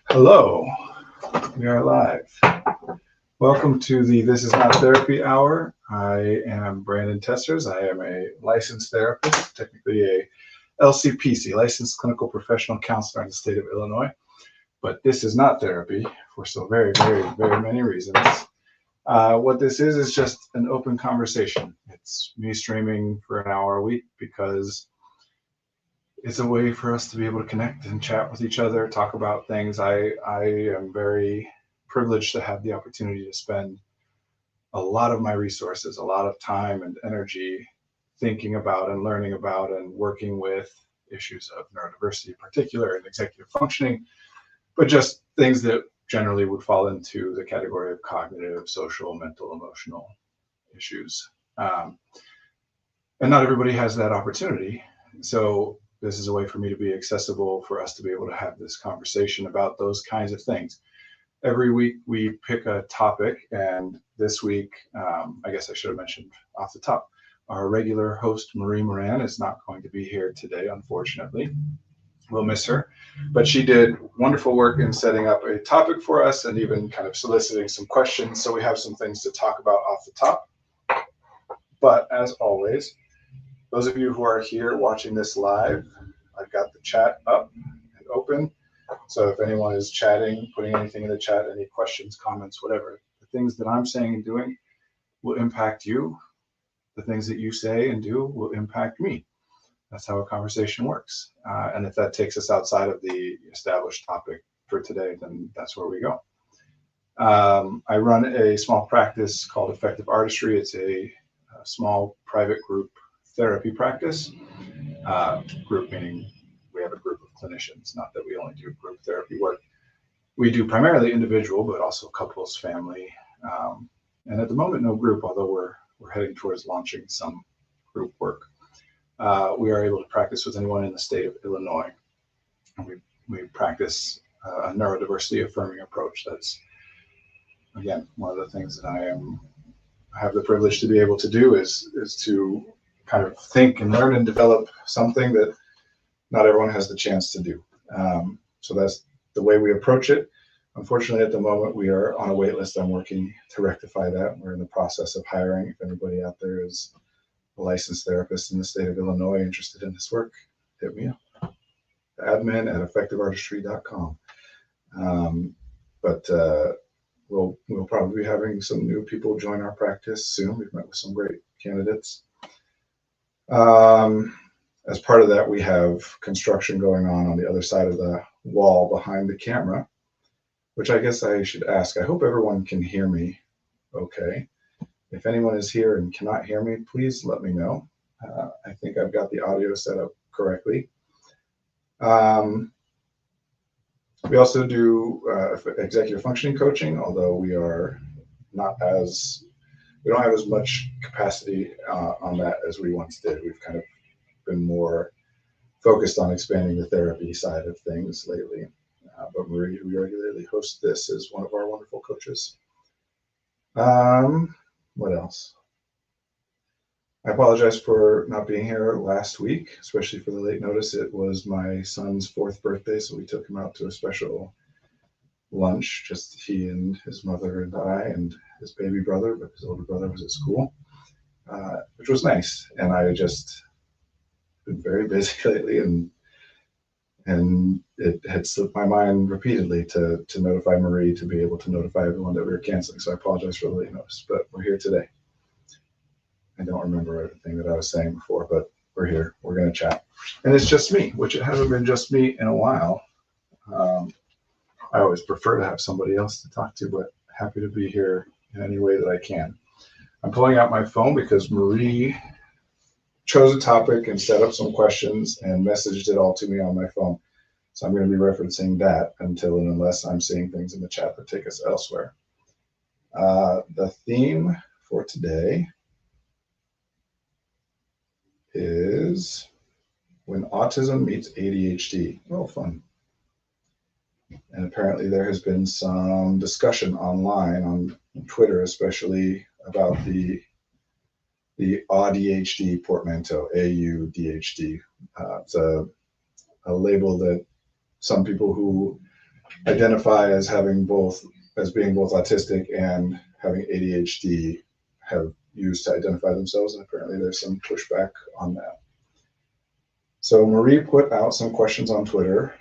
Hello, we are live. Welcome to the This Is Not Therapy Hour. I am Brandon Testers. I am a licensed therapist, technically a LCPC, licensed clinical professional counselor in the state of Illinois. But this is not therapy for so very many reasons. What this is just an open conversation. It's me streaming for an hour a week because it's a way for us to be able to connect and chat with each other, talk about things. I am very privileged to have the opportunity to spend a lot of my resources, a lot of time and energy thinking about and learning about and working with issues of neurodiversity in particular and executive functioning, but just things that generally would fall into the category of cognitive, social, mental, emotional issues. And not everybody has that opportunity. So this is a way for me to be accessible, for us to be able to have this conversation about those kinds of things. Every week we pick a topic, and this week, I guess I should have mentioned off the top, our regular host, Marie Moran, is not going to be here today, unfortunately. We'll miss her, but she did wonderful work in setting up a topic for us and even kind of soliciting some questions. So we have some things to talk about off the top. But as always, those of you who are here watching this live, I've got the chat up and open. So if anyone is chatting, putting anything in the chat, any questions, comments, whatever, the things that I'm saying and doing will impact you. The things that you say and do will impact me. That's how a conversation works. And if that takes us outside of the established topic for today, then that's where we go. I run a small practice called Effective Artistry. It's a small private group therapy practice. Group meaning we have a group of clinicians, not that we only do group therapy work. We do primarily individual, but also couples, family, and at the moment no group, although we're heading towards launching some group work. We are able to practice with anyone in the state of Illinois. And we practice a neurodiversity affirming approach. That's, again, one of the things that I have the privilege to be able to do is to kind of think and learn and develop something that not everyone has the chance to do. So that's the way we approach it. Unfortunately, at the moment, we are on a wait list. I'm working to rectify that. We're in the process of hiring. If anybody out there is a licensed therapist in the state of Illinois interested in this work, hit me up. admin@effectiveartistry.com. But we'll probably be having some new people join our practice soon. We've met with some great candidates. As part of that, we have construction going on the other side of the wall behind the camera, which I guess I should ask. I hope everyone can hear me okay. If anyone is here and cannot hear me, please let me know. I think I've got the audio set up correctly. We also do executive functioning coaching, although we don't have as much capacity on that as we once did. We've kind of been more focused on expanding the therapy side of things lately. But Marie, who regularly hosts this, is one of our wonderful coaches. What else? I apologize for not being here last week, especially for the late notice. It was my son's 4th birthday, so we took him out to a special lunch, just he and his mother and I and his baby brother, but his older brother was at school, which was nice. And I just been very busy lately, and it had slipped my mind repeatedly to notify Marie, to be able to notify everyone that we were canceling. So I apologize for the late notice, but we're here today. I don't remember everything that I was saying before, but we're here. We're going to chat. And it's just me, which it hasn't been just me in a while. I always prefer to have somebody else to talk to, but happy to be here in any way that I can. I'm pulling out my phone because Marie chose a topic and set up some questions and messaged it all to me on my phone. So I'm going to be referencing that until and unless I'm seeing things in the chat that take us elsewhere. The theme for today is when autism meets ADHD. Oh, fun. And apparently there has been some discussion online on Twitter, especially about the AuDHD portmanteau, AuDHD. It's a a label that some people who identify as being both autistic and having ADHD have used to identify themselves, and apparently there's some pushback on that. So Marie put out some questions on Twitter.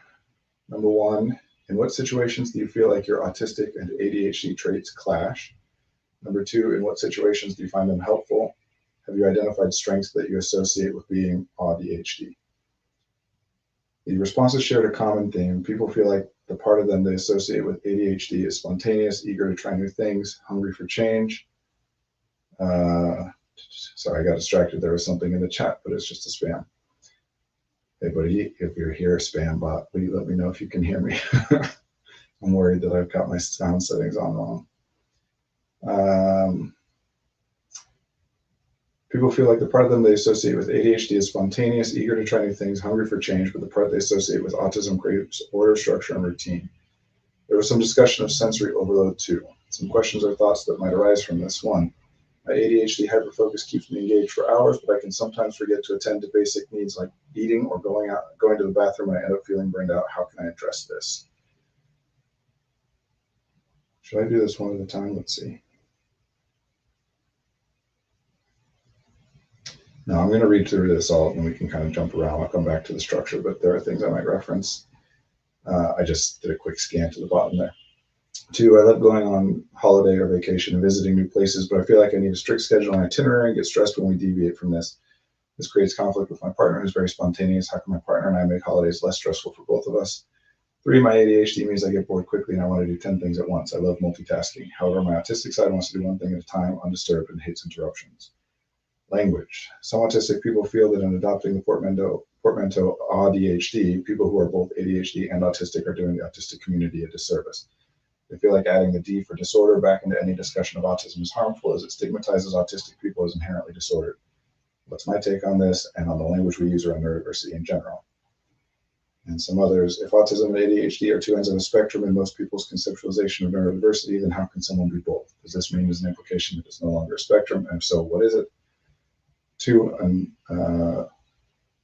Number one, in what situations do you feel like your autistic and ADHD traits clash? Number two, in what situations do you find them helpful? Have you identified strengths that you associate with being AuDHD? The responses shared a common theme. People feel like the part of them they associate with ADHD is spontaneous, eager to try new things, hungry for change. Sorry, I got distracted. There was something in the chat, but it's just a spam. Hey, buddy, if you're here, spam bot, please let me know if you can hear me. I'm worried that I've got my sound settings on wrong. People feel like the part of them they associate with ADHD is spontaneous, eager to try new things, hungry for change, but the part they associate with autism craves order, structure, and routine. There was some discussion of sensory overload too. Some questions or thoughts that might arise from this. One, my ADHD hyperfocus keeps me engaged for hours, but I can sometimes forget to attend to basic needs like eating or going to the bathroom, and I end up feeling burned out. How can I address this? Should I do this one at a time? Let's see. Now I'm going to read through this all and we can kind of jump around. I'll come back to the structure, but there are things I might reference. I just did a quick scan to the bottom there. Two, I love going on holiday or vacation and visiting new places, but I feel like I need a strict schedule and itinerary and get stressed when we deviate from this. This creates conflict with my partner, who's very spontaneous. How can my partner and I make holidays less stressful for both of us? Three, my ADHD means I get bored quickly and I want to do 10 things at once. I love multitasking. However, my autistic side wants to do one thing at a time, undisturbed, and hates interruptions. Language. Some autistic people feel that in adopting the portmanteau AuDHD, people who are both ADHD and autistic are doing the autistic community a disservice. They feel like adding the D for disorder back into any discussion of autism is harmful, as it stigmatizes autistic people as inherently disordered. What's my take on this and on the language we use around neurodiversity in general? And some others. If autism and ADHD are two ends of a spectrum in most people's conceptualization of neurodiversity, then how can someone be both? Does this mean there's an implication that it's no longer a spectrum? And if so, what is it? Two,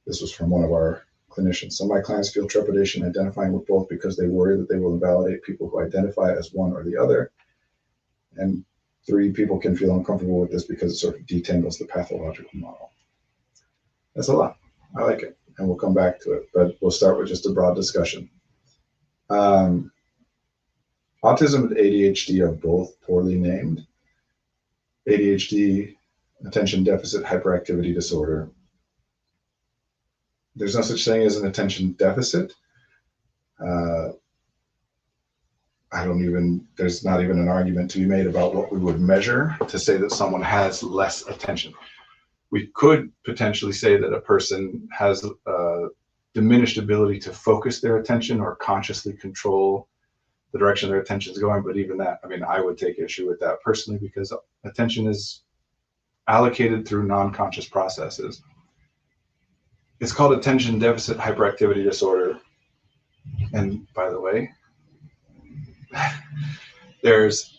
this was from one of our clinicians. Some of my clients feel trepidation identifying with both because they worry that they will invalidate people who identify as one or the other. And three, people can feel uncomfortable with this because it sort of detangles the pathological model. That's a lot. I like it. And we'll come back to it, but we'll start with just a broad discussion. Autism and ADHD are both poorly named. ADHD, attention deficit hyperactivity disorder. There's no such thing as an attention deficit. There's not even an argument to be made about what we would measure to say that someone has less attention. We could potentially say that a person has a diminished ability to focus their attention or consciously control the direction their attention is going. But even that, I would take issue with that personally, because attention is allocated through non-conscious processes. It's called attention deficit hyperactivity disorder. And by the way, there's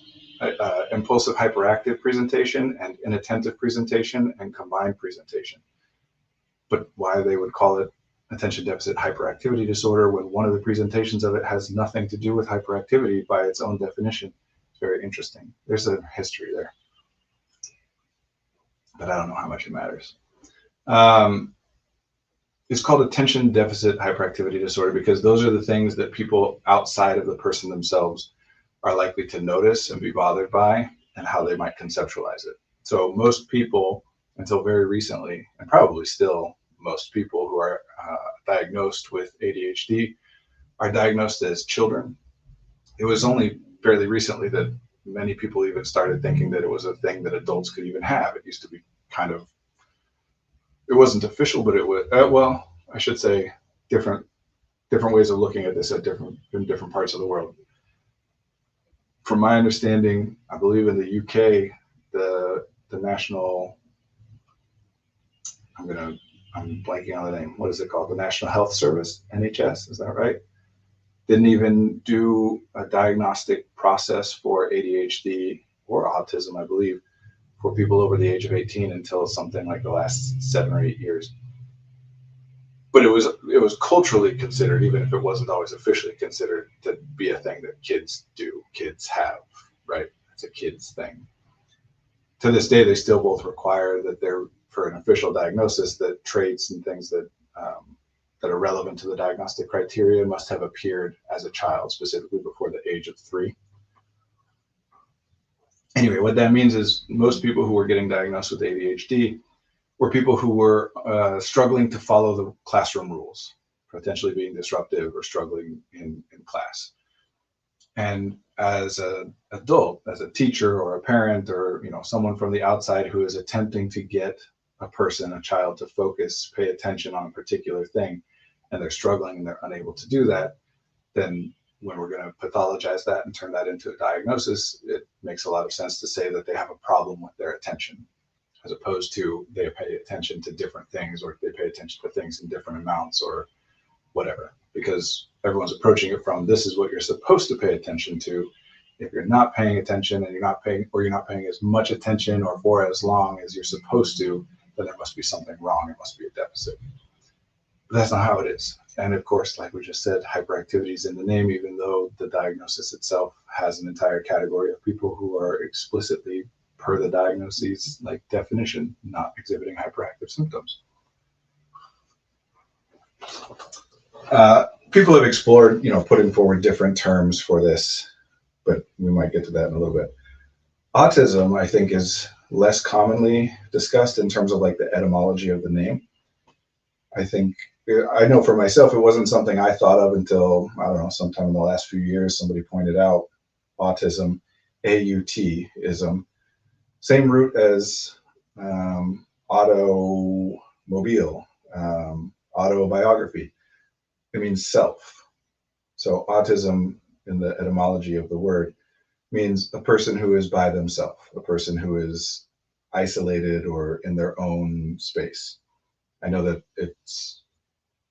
impulsive hyperactive presentation and inattentive presentation and combined presentation. But why they would call it attention deficit hyperactivity disorder when one of the presentations of it has nothing to do with hyperactivity by its own definition, it's very interesting. There's a history there, but I don't know how much it matters. It's called attention deficit hyperactivity disorder because those are the things that people outside of the person themselves are likely to notice and be bothered by, and how they might conceptualize it. So most people, until very recently, and probably still most people who are diagnosed with ADHD are diagnosed as children. It was only fairly recently that many people even started thinking that it was a thing that adults could even have. It used to be kind of, it wasn't official, but it was, well, I should say different ways of looking at this in different parts of the world. From my understanding, I believe in the UK, the national, I'm blanking on the name. What is it called? The National Health Service, NHS, is that right? Didn't even do a diagnostic process for ADHD or autism, I believe, for people over the age of 18 until something like the last 7 or 8 years. but it was culturally considered, even if it wasn't always officially considered, to be a thing that kids do, kids have, right? It's a kid's thing. To this day, they still both require that they're, for an official diagnosis, that traits and things that that are relevant to the diagnostic criteria must have appeared as a child, specifically before the age of 3. Anyway, what that means is most people who were getting diagnosed with ADHD were people who were struggling to follow the classroom rules, potentially being disruptive or struggling in class. And as an adult, as a teacher or a parent, or someone from the outside who is attempting to get a child to focus, pay attention on a particular thing, and they're struggling and they're unable to do that, then when we're going to pathologize that and turn that into a diagnosis, it makes a lot of sense to say that they have a problem with their attention, as opposed to they pay attention to different things, or they pay attention to things in different amounts or whatever, because everyone's approaching it from, this is what you're supposed to pay attention to. If you're not paying attention and you're not paying as much attention or for as long as you're supposed to, then there must be something wrong. It must be a deficit. But that's not how it is. And of course, like we just said, hyperactivity is in the name, even though the diagnosis itself has an entire category of people who are explicitly, per the diagnoses, like definition, not exhibiting hyperactive symptoms. People have explored, putting forward different terms for this, but we might get to that in a little bit. Autism, I think, is less commonly discussed in terms of like the etymology of the name. I know for myself, it wasn't something I thought of until, I don't know, sometime in the last few years, somebody pointed out autism, AUT-ism, same root as automobile, autobiography. It means self. So autism, in the etymology of the word, means a person who is by themselves, a person who is isolated or in their own space. I know that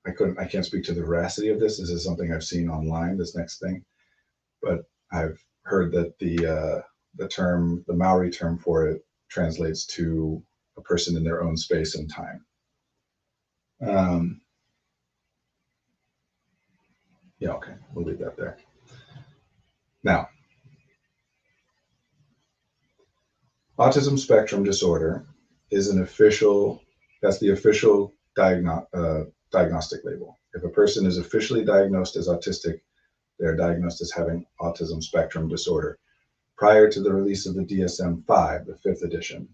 I can't speak to the veracity of this. This is something I've seen online, this next thing, but I've heard that the Maori term for it translates to a person in their own space and time. Yeah, okay, we'll leave that there. Now, autism spectrum disorder is that's the official diagnostic label. If a person is officially diagnosed as autistic, they're diagnosed as having autism spectrum disorder. Prior to the release of the DSM-5, the 5th edition,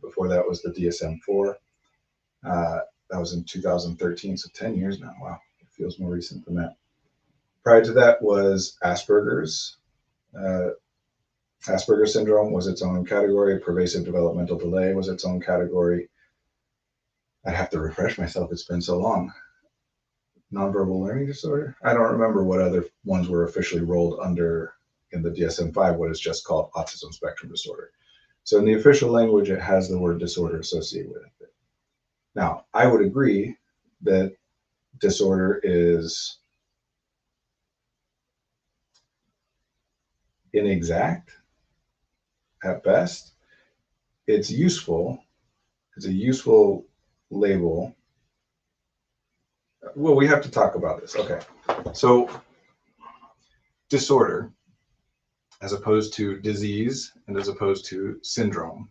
before that was the DSM-4, that was in 2013, so 10 years now. Wow, it feels more recent than that. Prior to that was Asperger's. Asperger's syndrome was its own category. Pervasive developmental delay was its own category. I'd have to refresh myself. It's been so long. Nonverbal learning disorder. I don't remember what other ones were officially rolled under in the DSM-5, what is just called autism spectrum disorder. So in the official language, it has the word disorder associated with it. Now, I would agree that disorder is inexact at best. It's useful. It's a useful label. Well, we have to talk about this. Okay. So disorder, as opposed to disease and as opposed to syndrome,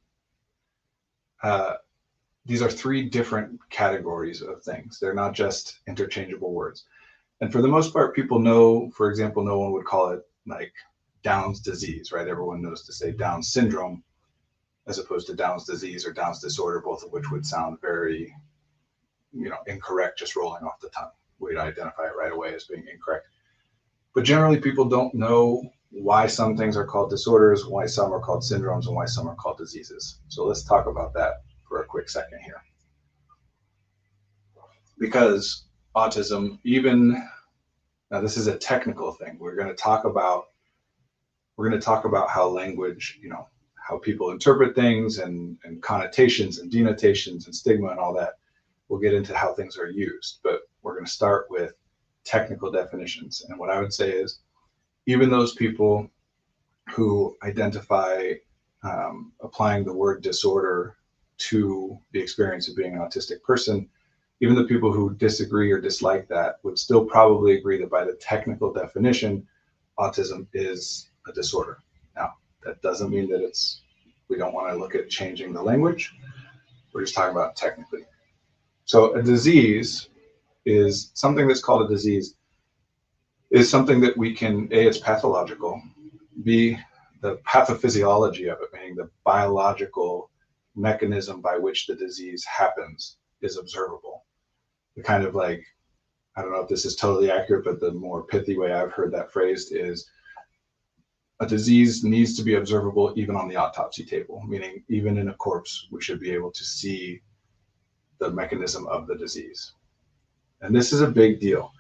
these are 3 different categories of things. They're not just interchangeable words. And for the most part, people know, for example, no one would call it like Down's disease, right? Everyone knows to say Down syndrome as opposed to Down's disease or Down's disorder, both of which would sound very, incorrect, just rolling off the tongue. We'd identify it right away as being incorrect. But generally, people don't know why some things are called disorders, why some are called syndromes, and why some are called diseases. So let's talk about that for a quick second here. Because autism, now this is a technical thing. We're going to talk about how language, how people interpret things and connotations and denotations and stigma and all that. We'll get into how things are used, but we're going to start with technical definitions. And what I would say is, even those people who identify applying the word disorder to the experience of being an autistic person even the people who disagree or dislike that would still probably agree that by the technical definition, autism is a disorder. Now, that doesn't mean that we don't want to look at changing the language. We're just talking about technically. So a disease is something that's called a disease is something that we can, A, it's pathological, B, the pathophysiology of it, meaning the biological mechanism by which the disease happens, is observable. The kind of like, I don't know if this is totally accurate, but the more pithy way I've heard that phrased is a disease needs to be observable even on the autopsy table, meaning even in a corpse, we should be able to see the mechanism of the disease. And this is a big deal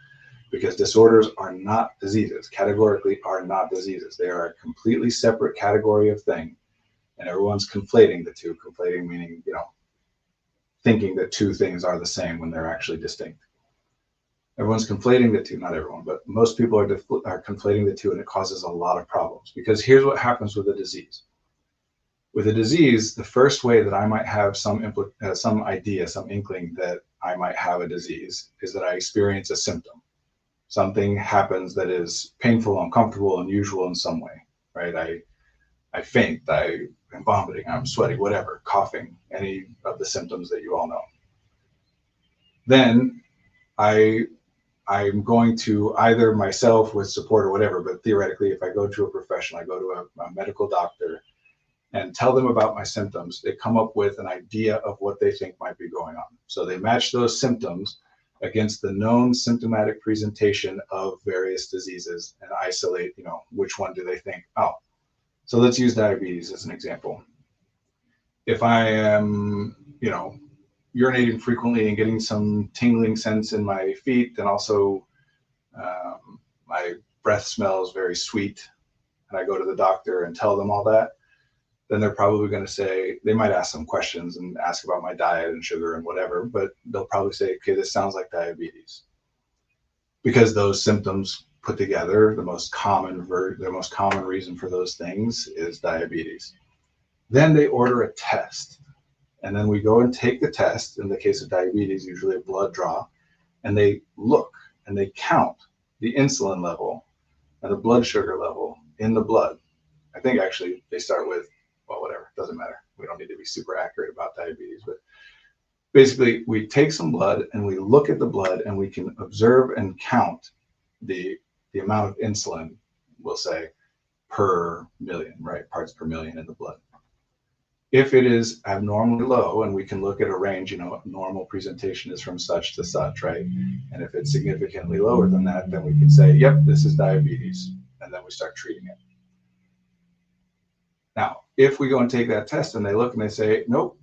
because disorders are not diseases, categorically are not diseases. They are a completely separate category of thing. And everyone's conflating the two, conflating meaning, thinking that two things are the same when they're actually distinct. Everyone's conflating the two, not everyone, but most people are conflating the two, and it causes a lot of problems because here's what happens with a disease. With a disease, the first way that I might have some idea, some inkling that I might have a disease is that I experience a symptom. Something happens that is painful, uncomfortable, unusual in some way, right? I faint, I am vomiting, I'm sweating, whatever, coughing, any of the symptoms that you all know. Then I'm going to either myself with support or whatever, but theoretically, if I go to a professional, I go to a medical doctor and tell them about my symptoms, they come up with an idea of what they think might be going on. So they match those symptoms against the known symptomatic presentation of various diseases and isolate, which one do they think, oh. So let's use diabetes as an example. If I am, urinating frequently and getting some tingling sense in my feet, and also my breath smells very sweet, and I go to the doctor and tell them all that, then they're probably going to say, they might ask some questions and ask about my diet and sugar and whatever, but they'll probably say, okay, this sounds like diabetes. Because those symptoms put together, the most common reason for those things is diabetes. Then they order a test. And then we go and take the test, in the case of diabetes, usually a blood draw, and they look and they count the insulin level and the blood sugar level in the blood. I think actually they start with, well, whatever, doesn't matter. We don't need to be super accurate about diabetes, but basically we take some blood and we look at the blood and we can observe and count the amount of insulin, we'll say, per million, right? Parts per million in the blood. If it is abnormally low, and we can look at a range, normal presentation is from such to such, right? And if it's significantly lower than that, then we can say, yep, this is diabetes. And then we start treating it. Now, if we go and take that test and they look and they say, nope,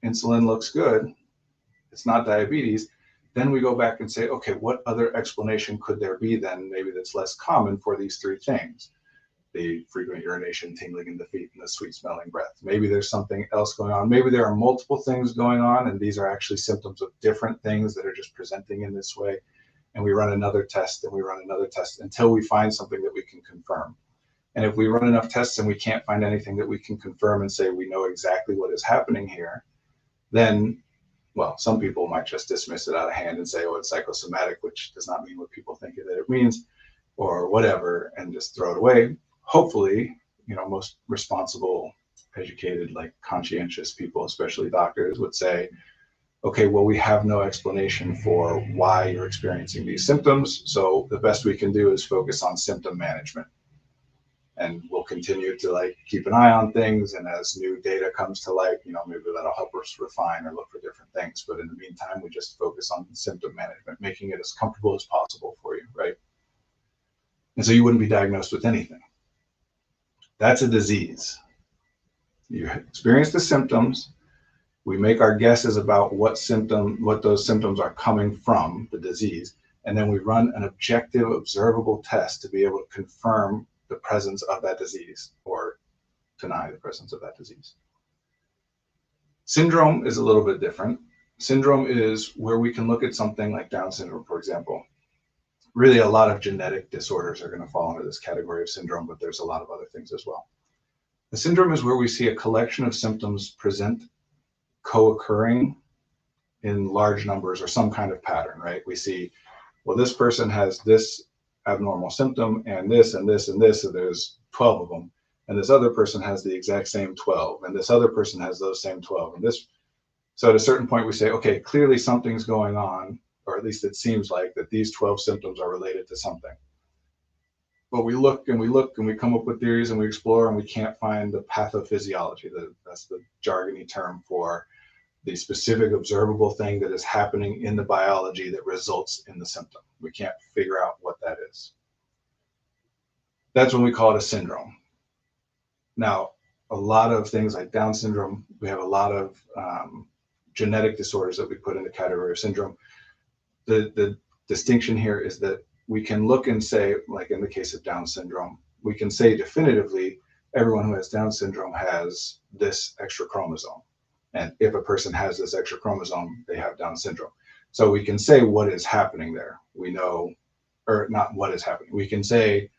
insulin looks good, it's not diabetes, then we go back and say, okay, what other explanation could there be then, maybe that's less common for these three things? The frequent urination, tingling in the feet, and the sweet smelling breath. Maybe there's something else going on. Maybe there are multiple things going on, and these are actually symptoms of different things that are just presenting in this way. And we run another test and we run another test until we find something that we can confirm. And if we run enough tests and we can't find anything that we can confirm and say we know exactly what is happening here, then, well, some people might just dismiss it out of hand and say, oh, it's psychosomatic, which does not mean what people think that it means, or whatever, and just throw it away. Hopefully, most responsible, educated, like conscientious people, especially doctors, would say, okay, well, we have no explanation for why you're experiencing these symptoms. So the best we can do is focus on symptom management. And we'll continue to keep an eye on things. And as new data comes to light, maybe that'll help us refine or look for different things. But in the meantime, we just focus on symptom management, making it as comfortable as possible for you, right? And so you wouldn't be diagnosed with anything. That's a disease. You experience the symptoms. We make our guesses about what those symptoms are coming from, the disease, and then we run an objective, observable test to be able to confirm the presence of that disease or deny the presence of that disease. Syndrome is a little bit different. Syndrome is where we can look at something like Down syndrome, for example. Really, a lot of genetic disorders are going to fall into this category of syndrome, but there's a lot of other things as well. The syndrome is where we see a collection of symptoms present co-occurring in large numbers or some kind of pattern, right? We see, well, this person has this abnormal symptom and this and this and this, so there's 12 of them. And this other person has the exact same 12, and this other person has those same 12. And this, so at a certain point we say, okay, clearly something's going on, or at least it seems like that these 12 symptoms are related to something. But we look and we look and we come up with theories and we explore and we can't find the pathophysiology. That's the jargony term for the specific observable thing that is happening in the biology that results in the symptom. We can't figure out what that is. That's when we call it a syndrome. Now, a lot of things like Down syndrome, we have a lot of genetic disorders that we put in the category of syndrome. The distinction here is that we can look and say, like in the case of Down syndrome, we can say definitively everyone who has Down syndrome has this extra chromosome. And if a person has this extra chromosome, they have Down syndrome. So we can say what is happening there. We know, or not what is happening. We can say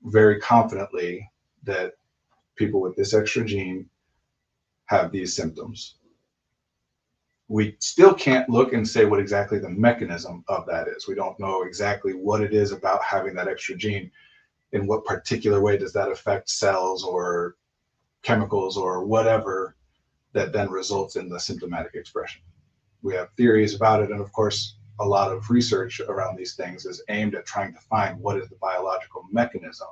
very confidently that people with this extra gene have these symptoms. We still can't look and say what exactly the mechanism of that is. We don't know exactly what it is about having that extra gene. In what particular way does that affect cells or chemicals or whatever that then results in the symptomatic expression. We have theories about it, and of course, a lot of research around these things is aimed at trying to find what is the biological mechanism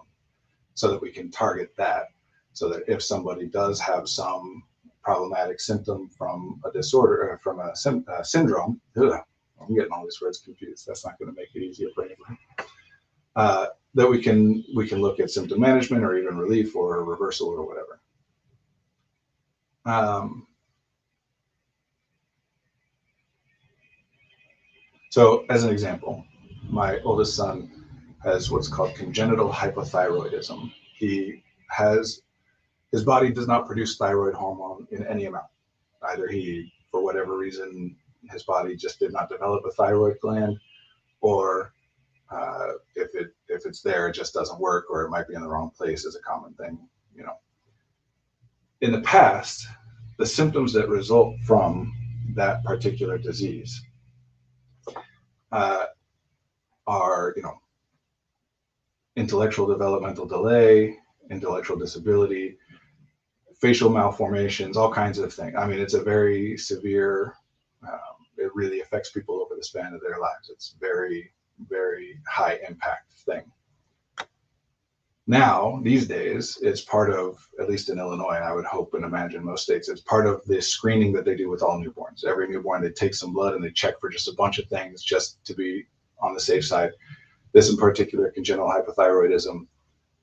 so that we can target that, so that if somebody does have some problematic symptom from a disorder, or from a syndrome, I'm getting all these words confused. That's not going to make it easier for anybody. That we can look at symptom management or even relief or reversal or whatever. So as an example, my oldest son has what's called congenital hypothyroidism. His body does not produce thyroid hormone in any amount. Either he, for whatever reason, his body just did not develop a thyroid gland, or if it's there, it just doesn't work, or it might be in the wrong place is a common thing, you know. In the past, the symptoms that result from that particular disease are, you know, intellectual developmental delay, intellectual disability, facial malformations, all kinds of things. I mean, it's a very severe, it really affects people over the span of their lives. It's very, very high impact thing. Now, these days, it's part of, at least in Illinois, and I would hope and imagine most states, it's part of the screening that they do with all newborns. Every newborn, they take some blood and they check for just a bunch of things just to be on the safe side. This in particular, congenital hypothyroidism,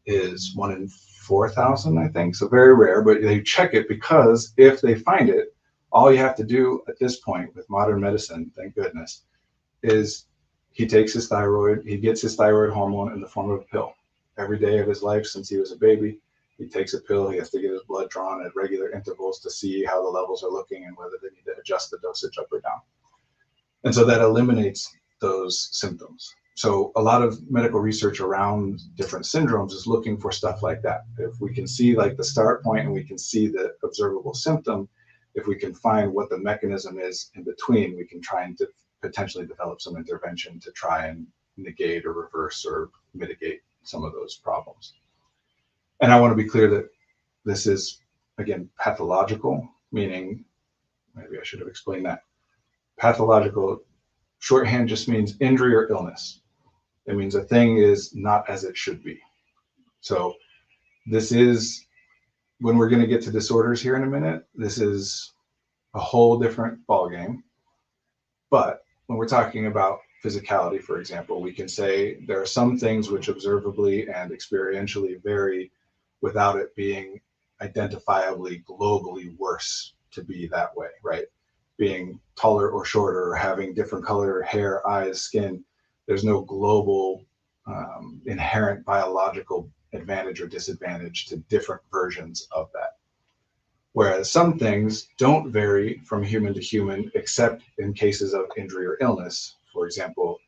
is 1 in 4,000, I think. So very rare, but they check it because if they find it, all you have to do at this point with modern medicine, thank goodness, is he takes his thyroid, he gets his thyroid hormone in the form of a pill. Every day of his life since he was a baby, he takes a pill. He has to get his blood drawn at regular intervals to see how the levels are looking and whether they need to adjust the dosage up or down. And so that eliminates those symptoms. So a lot of medical research around different syndromes is looking for stuff like that. If we can see like the start point and we can see the observable symptom, if we can find what the mechanism is in between, we can try and potentially develop some intervention to try and negate or reverse or mitigate some of those problems. And I want to be clear that this is, again, pathological, meaning, maybe I should have explained that. Pathological, shorthand just means injury or illness. It means a thing is not as it should be. So this is, when we're going to get to disorders here in a minute, this is a whole different ballgame. But when we're talking about physicality, for example, we can say there are some things which observably and experientially vary without it being identifiably globally worse to be that way, right? Being taller or shorter, or having different color hair, eyes, skin, there's no global inherent biological advantage or disadvantage to different versions of that. Whereas some things don't vary from human to human, except in cases of injury or illness. For example,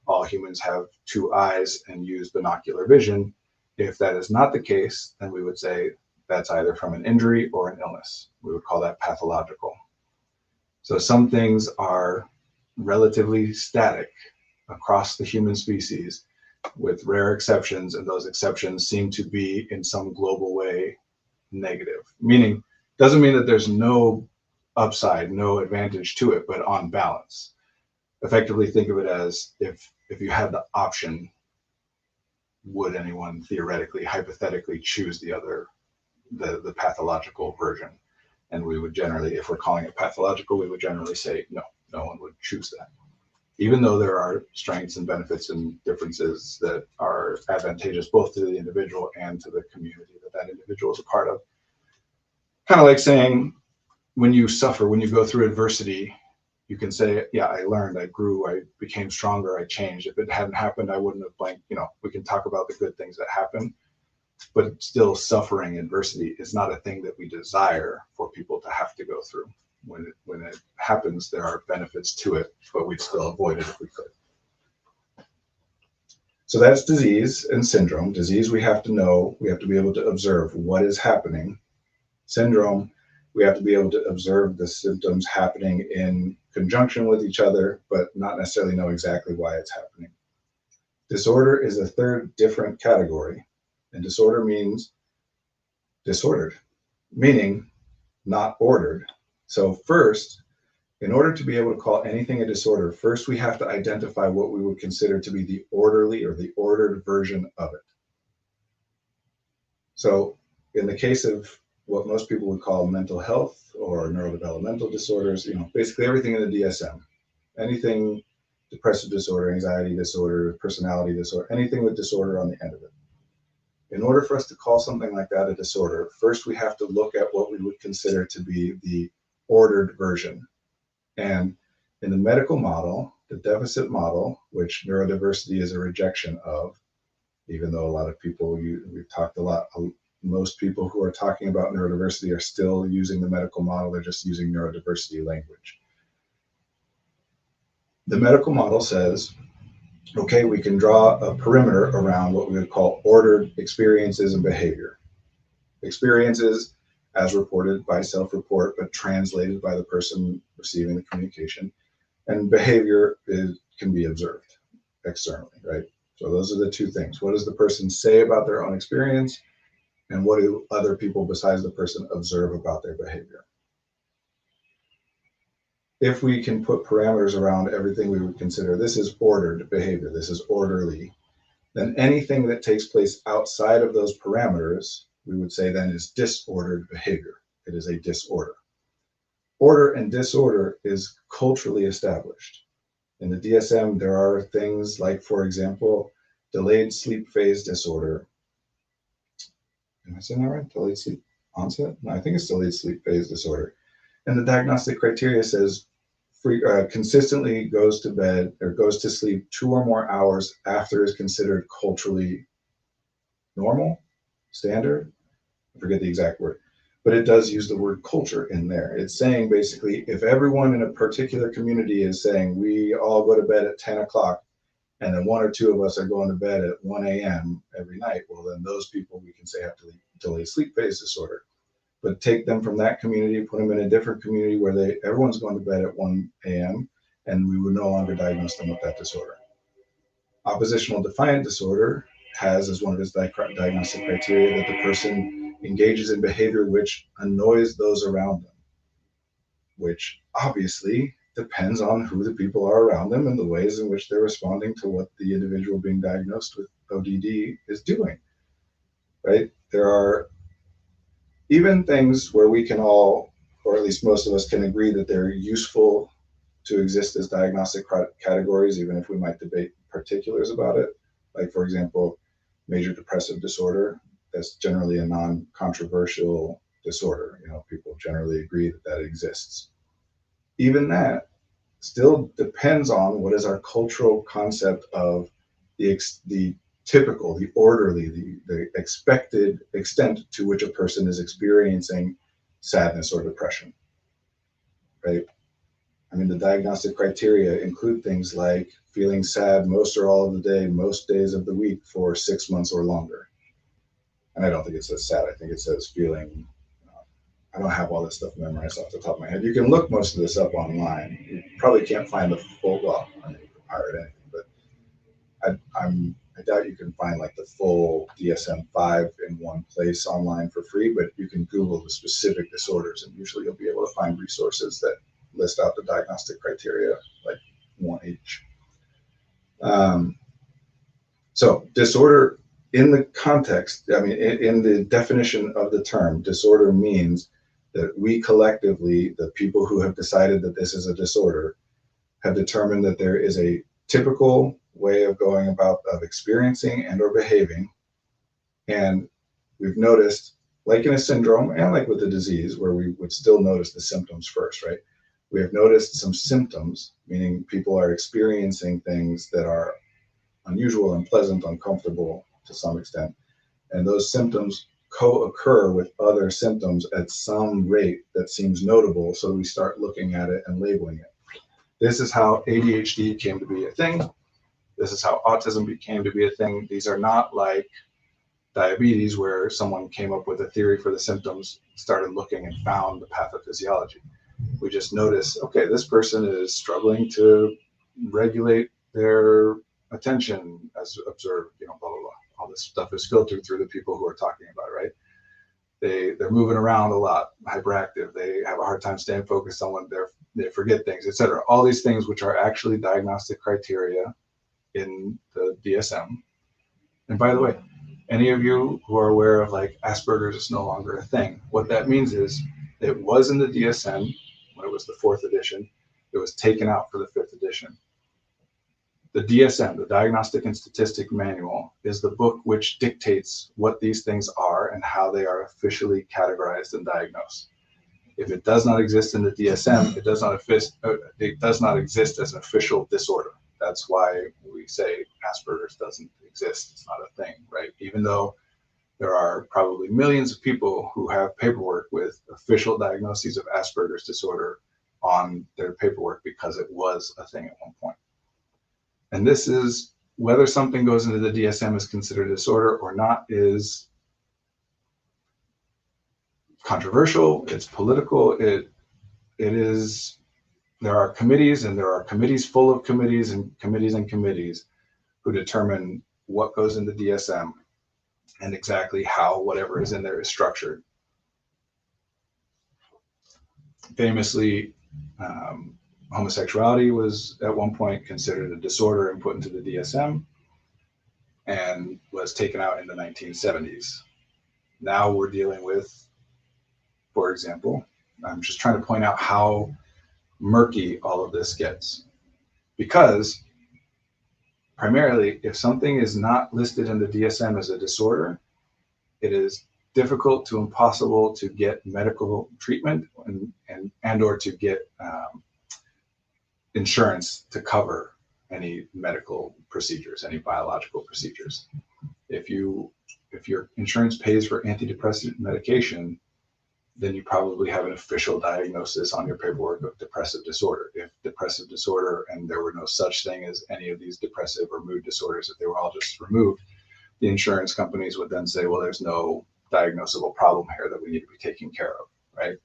all humans have 2 eyes and use binocular vision. If that is not the case, then we would say that's either from an injury or an illness. We would call that pathological. So some things are relatively static across the human species, with rare exceptions, and those exceptions seem to be in some global way negative. Meaning, doesn't mean that there's no upside, no advantage to it, but on balance. Effectively think of it as if you had the option, would anyone theoretically, hypothetically choose the pathological version? And we would generally, if we're calling it pathological, we would generally say no, no one would choose that. Even though there are strengths and benefits and differences that are advantageous both to the individual and to the community that individual is a part of. Kind of like saying, when you suffer, when you go through adversity, you can say, yeah, I learned, I grew, I became stronger, I changed. If it hadn't happened, I wouldn't have blanked. We can talk about the good things that happen, but still suffering, adversity is not a thing that we desire for people to have to go through. When it happens, there are benefits to it, but we'd still avoid it if we could. So that's disease and syndrome. Disease, we have to know, we have to be able to observe what is happening. Syndrome, we have to be able to observe the symptoms happening in conjunction with each other, but not necessarily know exactly why it's happening. Disorder is a third different category, and disorder means disordered, meaning not ordered. So first, in order to be able to call anything a disorder, first we have to identify what we would consider to be the orderly or the ordered version of it. So in the case of what most people would call mental health or neurodevelopmental disorders, basically everything in the DSM, anything depressive disorder, anxiety disorder, personality disorder, anything with disorder on the end of it. In order for us to call something like that a disorder, first we have to look at what we would consider to be the ordered version. And in the medical model, the deficit model, which neurodiversity is a rejection of, even though a lot of people, we've talked a lot, most people who are talking about neurodiversity are still using the medical model, they're just using neurodiversity language. The medical model says, okay, we can draw a perimeter around what we would call ordered experiences and behavior. Experiences as reported by self-report, but translated by the person receiving the communication. And behavior can be observed externally, right? So those are the two things. What does the person say about their own experience? And what do other people besides the person observe about their behavior? If we can put parameters around everything we would consider, this is ordered behavior, this is orderly, then anything that takes place outside of those parameters, we would say then is disordered behavior. It is a disorder. Order and disorder is culturally established. In the DSM, there are things like, for example, delayed sleep phase disorder. Am I saying that right? Delayed sleep onset? No, I think it's delayed sleep phase disorder. And the diagnostic criteria says consistently goes to bed or goes to sleep 2 or more hours after is considered culturally normal, standard. I forget the exact word, but it does use the word culture in there. It's saying basically, if everyone in a particular community is saying we all go to bed at 10 o'clock and then 1 or 2 of us are going to bed at 1 a.m. every night, well, then those people we can say have delayed sleep phase disorder. But take them from that community, put them in a different community where everyone's going to bed at 1 a.m. and we would no longer diagnose them with that disorder. Oppositional defiant disorder has as one of its diagnostic criteria that the person engages in behavior which annoys those around them, which obviously depends on who the people are around them and the ways in which they're responding to what the individual being diagnosed with ODD is doing, right? There are even things where we can all, or at least most of us, can agree that they're useful to exist as diagnostic categories, even if we might debate particulars about it. Like, for example, major depressive disorder, that's generally a non-controversial disorder. People generally agree that exists. Even that still depends on what is our cultural concept of the typical, the orderly, the expected extent to which a person is experiencing sadness or depression, right? I mean, the diagnostic criteria include things like feeling sad most or all of the day, most days of the week for 6 months or longer. And I don't think it says sad. I think it says feeling I don't have all this stuff memorized off the top of my head. You can look most of this up online. You probably can't find the full, well, I mean, you can pirate anything, but I doubt you can find like the full DSM-5 in one place online for free, but you can Google the specific disorders, and usually you'll be able to find resources that list out the diagnostic criteria, like one each. So disorder in the context, I mean, in the definition of the term, disorder means that we collectively, the people who have decided that this is a disorder, have determined that there is a typical way of going about, of experiencing and or behaving. And we've noticed, like in a syndrome and like with a disease where we would still notice the symptoms first, right? We have noticed some symptoms, meaning people are experiencing things that are unusual, unpleasant, uncomfortable to some extent. And those symptoms co-occur with other symptoms at some rate that seems notable. So we start looking at it and labeling it. This is how ADHD came to be a thing. This is how autism became to be a thing. These are not like diabetes where someone came up with a theory for the symptoms, started looking and found the pathophysiology. We just notice, okay, this person is struggling to regulate their attention as observed, blah, blah, blah. All this stuff is filtered through the people who are talking about it, right? They're moving around a lot, hyperactive. They have a hard time staying focused on what they forget things, etc. All these things which are actually diagnostic criteria in the DSM. And by the way, any of you who are aware of like Asperger's is no longer a thing. What that means is it was in the DSM when it was the 4th edition. It was taken out for the 5th edition. The DSM, the Diagnostic and Statistic Manual, is the book which dictates what these things are and how they are officially categorized and diagnosed. If it does not exist in the DSM, it does not exist as an official disorder. That's why we say Asperger's doesn't exist. It's not a thing, right? Even though there are probably millions of people who have paperwork with official diagnoses of Asperger's disorder on their paperwork because it was a thing at one point. And this is whether something goes into the DSM is considered a disorder or not is controversial. It's political. It is. There are committees, and there are committees full of committees and committees who determine what goes in the DSM and exactly how whatever is in there is structured. Famously, homosexuality was at one point considered a disorder and put into the DSM and was taken out in the 1970s. Now we're dealing with, for example, I'm just trying to point out how murky all of this gets, because primarily if something is not listed in the DSM as a disorder, it is difficult to impossible to get medical treatment and or to get insurance to cover any medical procedures, any biological procedures. If your insurance pays for antidepressant medication, then you probably have an official diagnosis on your paperwork of depressive disorder. If depressive disorder, and there were no such thing as any of these depressive or mood disorders, if they were all just removed, the insurance companies would then say, well, there's no diagnosable problem here that we need to be taking care of, right?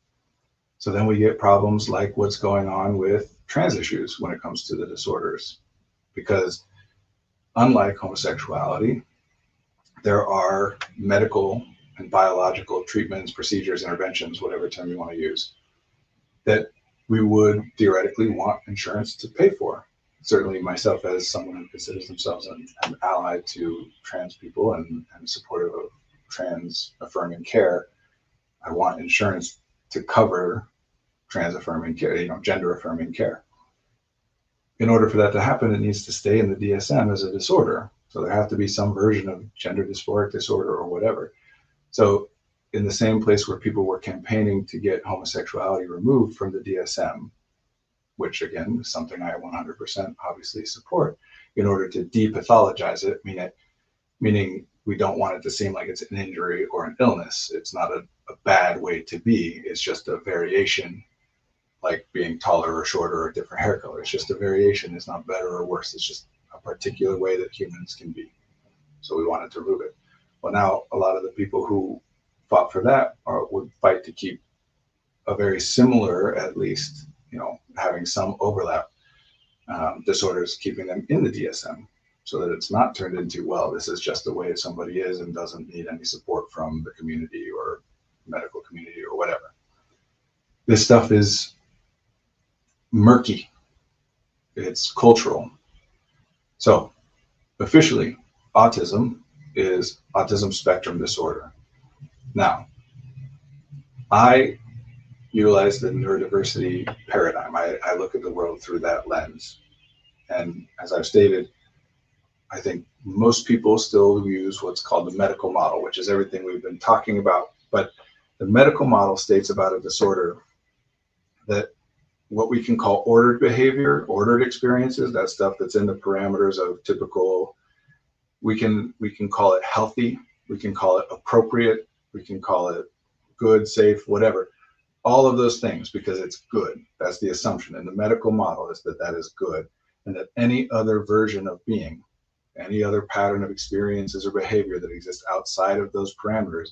So then we get problems like what's going on with trans issues when it comes to the disorders, because unlike homosexuality, there are medical and biological treatments, procedures, interventions, whatever term you want to use, that we would theoretically want insurance to pay for. Certainly myself, as someone who considers themselves an ally to trans people and supportive of trans affirming care, I want insurance to cover trans affirming care, gender affirming care. In order for that to happen, it needs to stay in the DSM as a disorder. So there has to be some version of gender dysphoric disorder or whatever. So in the same place where people were campaigning to get homosexuality removed from the DSM, which again is something I 100% obviously support, in order to depathologize it, meaning we don't want it to seem like it's an injury or an illness. It's not a bad way to be. It's just a variation, like being taller or shorter or a different hair color. It's just a variation. It's not better or worse. It's just a particular way that humans can be. So we wanted to remove it. Well, now a lot of the people who fought for that would fight to keep a very similar, at least, having some overlap disorders, keeping them in the DSM so that it's not turned into, well, this is just the way somebody is and doesn't need any support from the community or medical community or whatever. This stuff is murky. It's cultural. So officially, autism is autism spectrum disorder. Now, I utilize the neurodiversity paradigm. I look at the world through that lens. And as I've stated, I think most people still use what's called the medical model, which is everything we've been talking about. But the medical model states about a disorder that what we can call ordered behavior, ordered experiences, that stuff that's in the parameters of typical, we can call it healthy, we can call it appropriate, we can call it good, safe, whatever. All of those things, because it's good. That's the assumption in the medical model, is that that is good, and that any other version of being, any other pattern of experiences or behavior that exists outside of those parameters,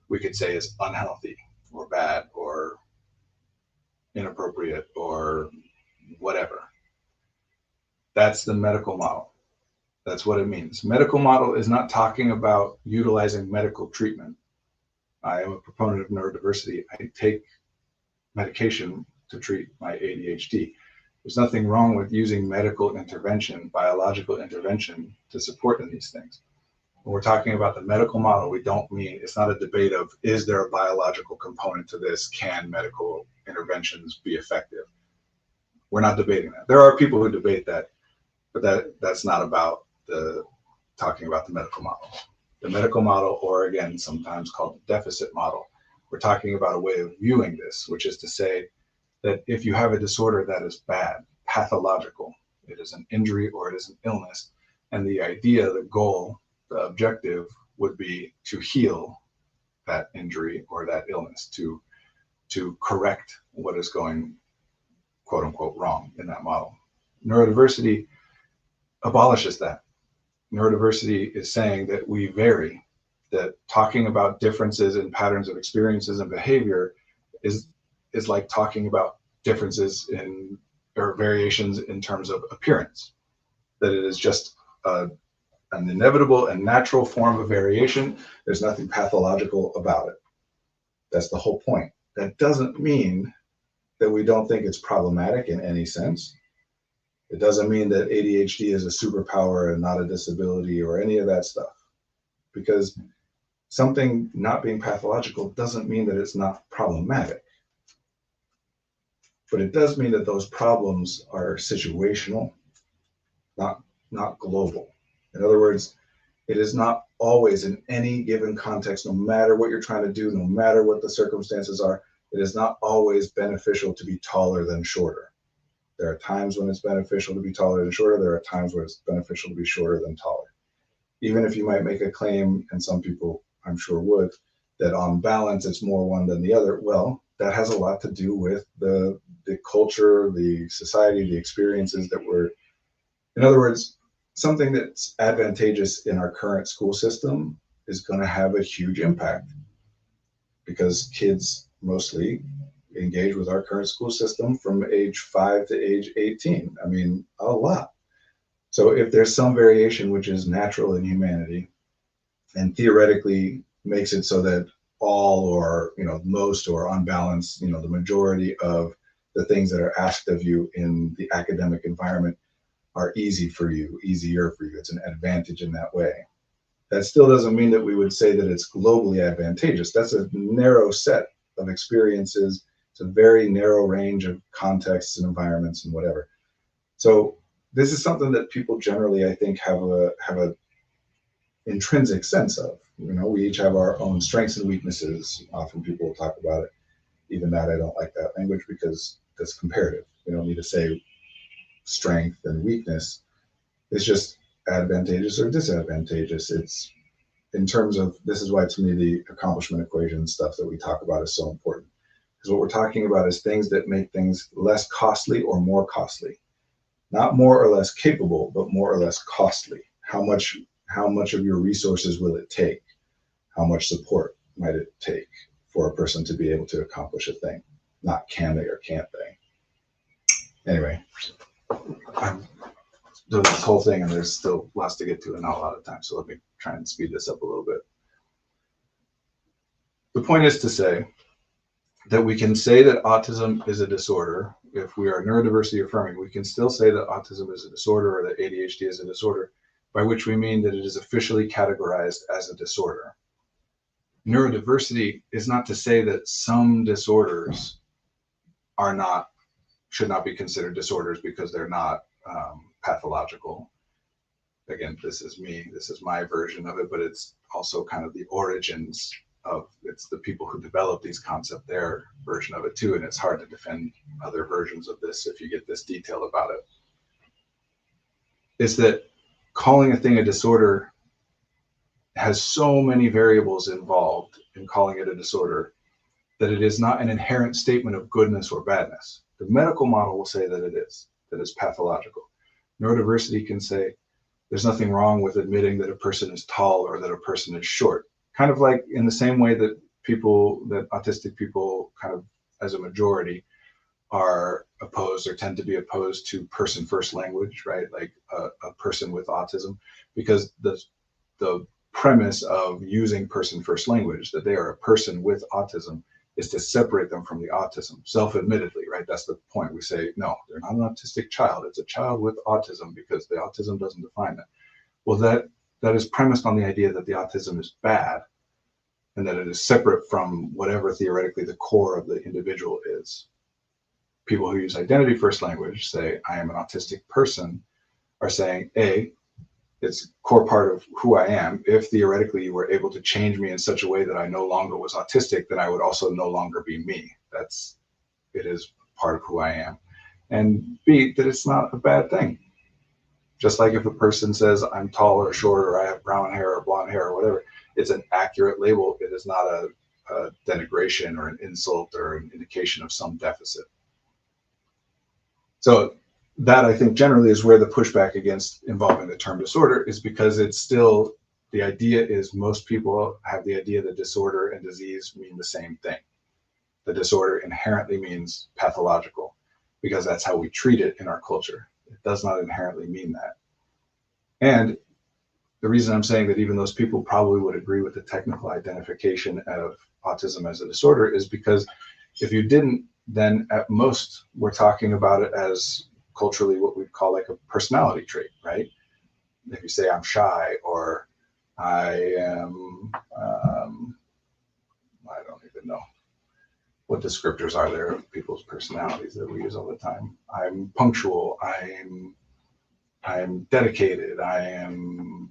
we could say is unhealthy or bad or inappropriate or whatever. That's the medical model. That's what it means. Medical model is not talking about utilizing medical treatment. I am a proponent of neurodiversity. I take medication to treat my ADHD. There's nothing wrong with using medical intervention, biological intervention to support in these things. When we're talking about the medical model, we don't mean, it's not a debate of, is there a biological component to this? Can medical interventions be effective? We're not debating that. There are people who debate that, but that's not about talking about the medical model. The medical model, or again, sometimes called the deficit model, we're talking about a way of viewing this, which is to say that if you have a disorder that is bad, pathological, it is an injury or it is an illness, and the idea, the goal, the objective would be to heal that injury or that illness, to correct what is going, quote unquote, wrong in that model. Neurodiversity abolishes that. Neurodiversity is saying that we vary, that talking about differences in patterns of experiences and behavior is like talking about differences in, or variations in terms of appearance, that it is just an inevitable and natural form of variation. There's nothing pathological about it. That's the whole point. That doesn't mean that we don't think it's problematic in any sense. It doesn't mean that ADHD is a superpower and not a disability or any of that stuff. Because something not being pathological doesn't mean that it's not problematic. But it does mean that those problems are situational, not global. In other words, it is not always in any given context, no matter what you're trying to do, no matter what the circumstances are, it is not always beneficial to be taller than shorter. There are times when it's beneficial to be taller than shorter. There are times where it's beneficial to be shorter than taller. Even if you might make a claim, and some people I'm sure would, that on balance it's more one than the other, well, that has a lot to do with the culture, the society, the experiences that we're, in other words, something that's advantageous in our current school system is going to have a huge impact, because kids mostly engage with our current school system from age 5 to age 18. I mean, a lot. So if there's some variation which is natural in humanity and theoretically makes it so that all, or most, or on balance, the majority of the things that are asked of you in the academic environment are easier for you. It's an advantage in that way. That still doesn't mean that we would say that it's globally advantageous. That's a narrow set of experiences. It's a very narrow range of contexts and environments and whatever. So this is something that people generally, I think, have a intrinsic sense of. We each have our own strengths and weaknesses. Often people will talk about it. Even that, I don't like that language, because that's comparative. We don't need to say strength and weakness. It's just advantageous or disadvantageous. It's in terms of, this is why to me the accomplishment equation stuff that we talk about is so important. Because what we're talking about is things that make things less costly or more costly. Not more or less capable, but more or less costly. How much of your resources will it take? How much support might it take for a person to be able to accomplish a thing? not can they or can't they. Anyway, I'm doing this whole thing and there's still lots to get to and not a lot of time. So let me try and speed this up a little bit. The point is to say that we can say that autism is a disorder. If we are neurodiversity affirming, we can still say that autism is a disorder or that ADHD is a disorder, by which we mean that it is officially categorized as a disorder. Neurodiversity is not to say that some disorders should not be considered disorders because they're not pathological. Again, this is my version of it, but it's also kind of the origins of, it's the people who develop these concepts, their version of it too, and it's hard to defend other versions of this if you get this detail about it. Is that calling a thing a disorder has so many variables involved in calling it a disorder that it is not an inherent statement of goodness or badness. The medical model will say that it is, that it's pathological. Neurodiversity can say there's nothing wrong with admitting that a person is tall or that a person is short. Kind of like in the same way that autistic people kind of as a majority are opposed or tend to be opposed to person first language, right? Like a person with autism, because the premise of using person first language, that they are a person with autism, is to separate them from the autism, self-admittedly, right? That's the point. We say, no, they're not an autistic child. It's a child with autism because the autism doesn't define that. Well, that is premised on the idea that the autism is bad and that it is separate from whatever theoretically the core of the individual is. People who use identity first language say, I am an autistic person, are saying, A, it's a core part of who I am. If theoretically you were able to change me in such a way that I no longer was autistic, then I would also no longer be me. It is part of who I am. And B, that it's not a bad thing. Just like if a person says I'm tall or short or I have brown hair or blonde hair or whatever, it's an accurate label. It is not a denigration or an insult or an indication of some deficit. So that, I think, generally is where the pushback against involving the term disorder is, because it's still, the idea is most people have the idea that disorder and disease mean the same thing. The disorder inherently means pathological because that's how we treat it in our culture. It does not inherently mean that. And the reason I'm saying that even those people probably would agree with the technical identification of autism as a disorder is because if you didn't, then at most we're talking about it as culturally what we'd call like a personality trait, right? If you say I'm shy or I am, I don't even know what descriptors are there of people's personalities that we use all the time. I'm punctual, I'm dedicated, I am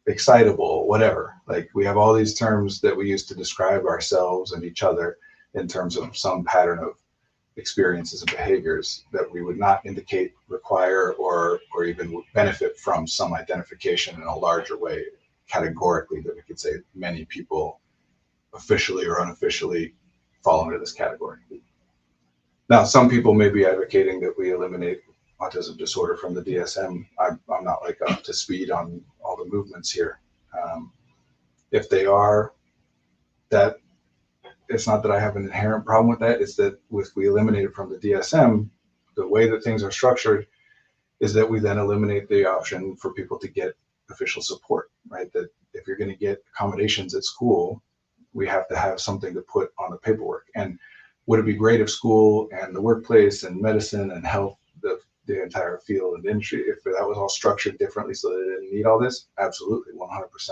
excitable, whatever. Like we have all these terms that we use to describe ourselves and each other in terms of some pattern of experiences and behaviors that we would not indicate, require, or even would benefit from some identification in a larger way, categorically, that we could say many people officially or unofficially fall into this category. Now, some people may be advocating that we eliminate autism disorder from the DSM. I'm not like up to speed on all the movements here. If they are, that it's not that I have an inherent problem with that. It's that if we eliminate it from the DSM, the way that things are structured is that we then eliminate the option for people to get official support, right? That if you're going to get accommodations at school, we have to have something to put on the paperwork. And would it be great if school and the workplace and medicine and health, the entire field and industry, if that was all structured differently so that it didn't need all this? Absolutely, 100%.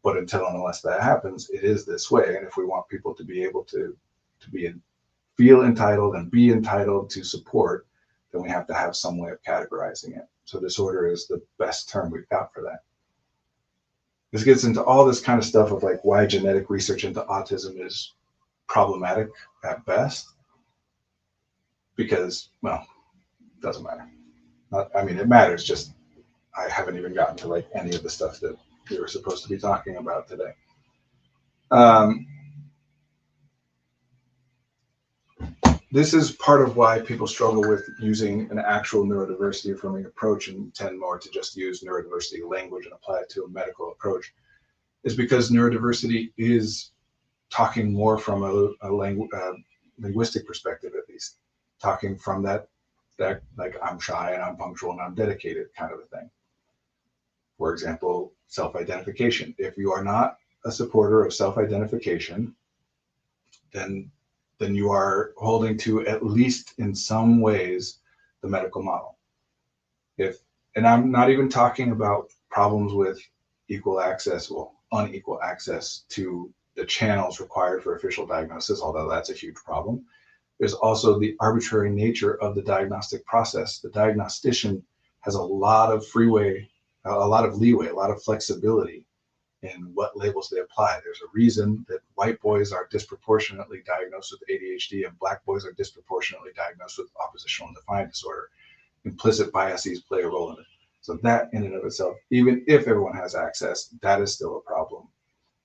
But until and unless that happens, it is this way. And if we want people to be able to feel entitled and be entitled to support, then we have to have some way of categorizing it. So disorder is the best term we've got for that. This gets into all this kind of stuff of like why genetic research into autism is problematic at best. Because, well, it doesn't matter. It matters, just I haven't even gotten to like any of the stuff that we were supposed to be talking about today. This is part of why people struggle with using an actual neurodiversity affirming approach and tend more to just use neurodiversity language and apply it to a medical approach, is because neurodiversity is talking more from a language, linguistic perspective, at least, talking from that like I'm shy and I'm punctual and I'm dedicated kind of a thing. For example, self-identification. If you are not a supporter of self-identification, then you are holding to, at least in some ways, the medical model. And I'm not even talking about problems with equal access, well, unequal access to the channels required for official diagnosis, although that's a huge problem. There's also the arbitrary nature of the diagnostic process. The diagnostician has a lot of leeway, a lot of flexibility in what labels they apply. There's a reason that white boys are disproportionately diagnosed with ADHD and black boys are disproportionately diagnosed with oppositional and defiant disorder. Implicit biases play a role in it. So that in and of itself, even if everyone has access, that is still a problem.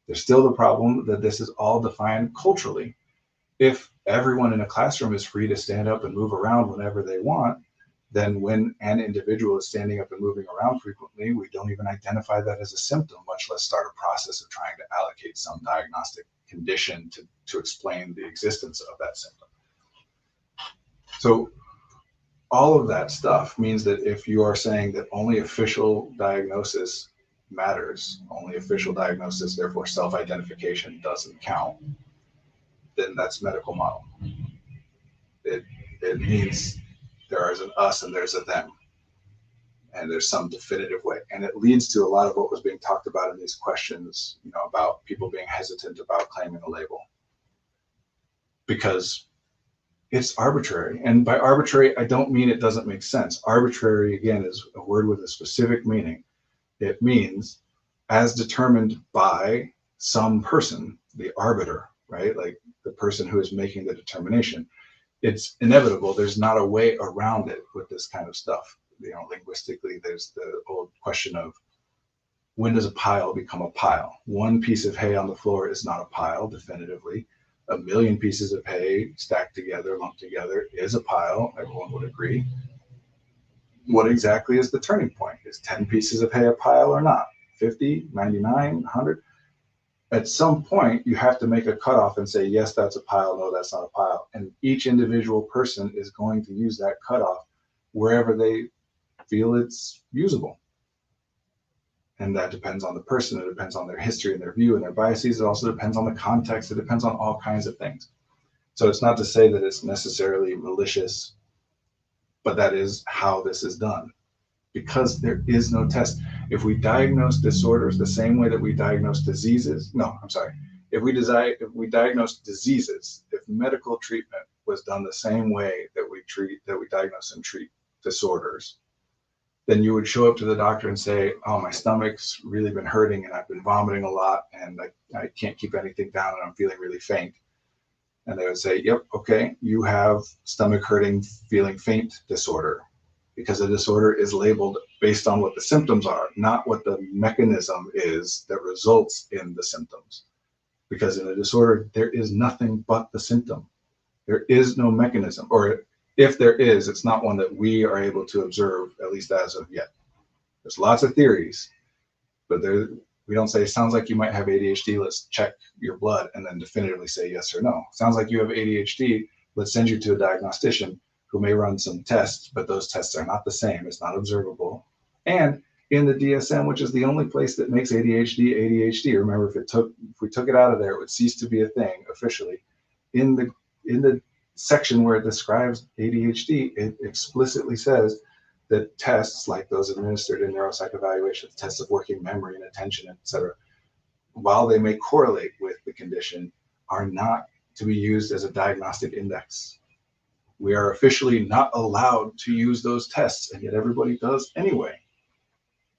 There's still the problem that this is all defined culturally. If everyone in a classroom is free to stand up and move around whenever they want, then when an individual is standing up and moving around frequently, we don't even identify that as a symptom, much less start a process of trying to allocate some diagnostic condition to explain the existence of that symptom. So all of that stuff means that if you are saying that only official diagnosis matters, only official diagnosis, therefore self-identification doesn't count, then that's medical model. It means there is an us and there's a them, and there's some definitive way. And it leads to a lot of what was being talked about in these questions, about people being hesitant about claiming a label, because it's arbitrary. And by arbitrary, I don't mean it doesn't make sense. Arbitrary, again, is a word with a specific meaning. It means as determined by some person, the arbiter, right? Like the person who is making the determination. It's inevitable. There's not a way around it with this kind of stuff. Linguistically, there's the old question of when does a pile become a pile? One piece of hay on the floor is not a pile, definitively. A million pieces of hay stacked together, lumped together, is a pile. Everyone would agree. What exactly is the turning point? Is 10 pieces of hay a pile or not? 50, 99, 100? At some point, you have to make a cutoff and say, yes, that's a pile, no, that's not a pile. And each individual person is going to use that cutoff wherever they feel it's usable. And that depends on the person. It depends on their history and their view and their biases. It also depends on the context. It depends on all kinds of things. So it's not to say that it's necessarily malicious, but that is how this is done, because there is no test. If we diagnose disorders the same way that we diagnose diseases, if we diagnose diseases, if medical treatment was done the same way that we diagnose and treat disorders, then you would show up to the doctor and say, oh, my stomach's really been hurting and I've been vomiting a lot and I can't keep anything down and I'm feeling really faint. And they would say, yep, okay, you have stomach hurting, feeling faint disorder, because the disorder is labeled based on what the symptoms are, not what the mechanism is that results in the symptoms. Because in a disorder, there is nothing but the symptom. There is no mechanism, or if there is, it's not one that we are able to observe, at least as of yet. There's lots of theories, but we don't say, sounds like you might have ADHD, let's check your blood and then definitively say yes or no. Sounds like you have ADHD, let's send you to a diagnostician who may run some tests, but those tests are not the same, it's not observable. And in the DSM, which is the only place that makes ADHD, remember, if we took it out of there, it would cease to be a thing officially. In the section where it describes ADHD, it explicitly says that tests like those administered in neuropsych evaluations, tests of working memory and attention, etc., while they may correlate with the condition, are not to be used as a diagnostic index. We are officially not allowed to use those tests, and yet everybody does anyway.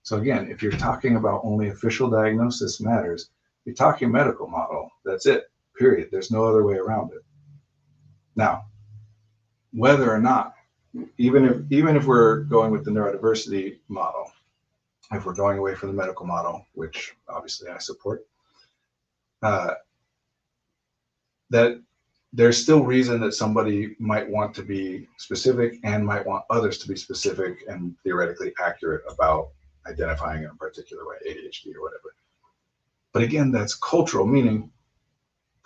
So again, if you're talking about only official diagnosis matters, you're talking medical model. That's it, period. There's no other way around it. Now, whether or not, even if we're going with the neurodiversity model, if we're going away from the medical model, which obviously I support, that there's still reason that somebody might want to be specific and might want others to be specific and theoretically accurate about identifying in a particular way, ADHD or whatever. But again, that's cultural, meaning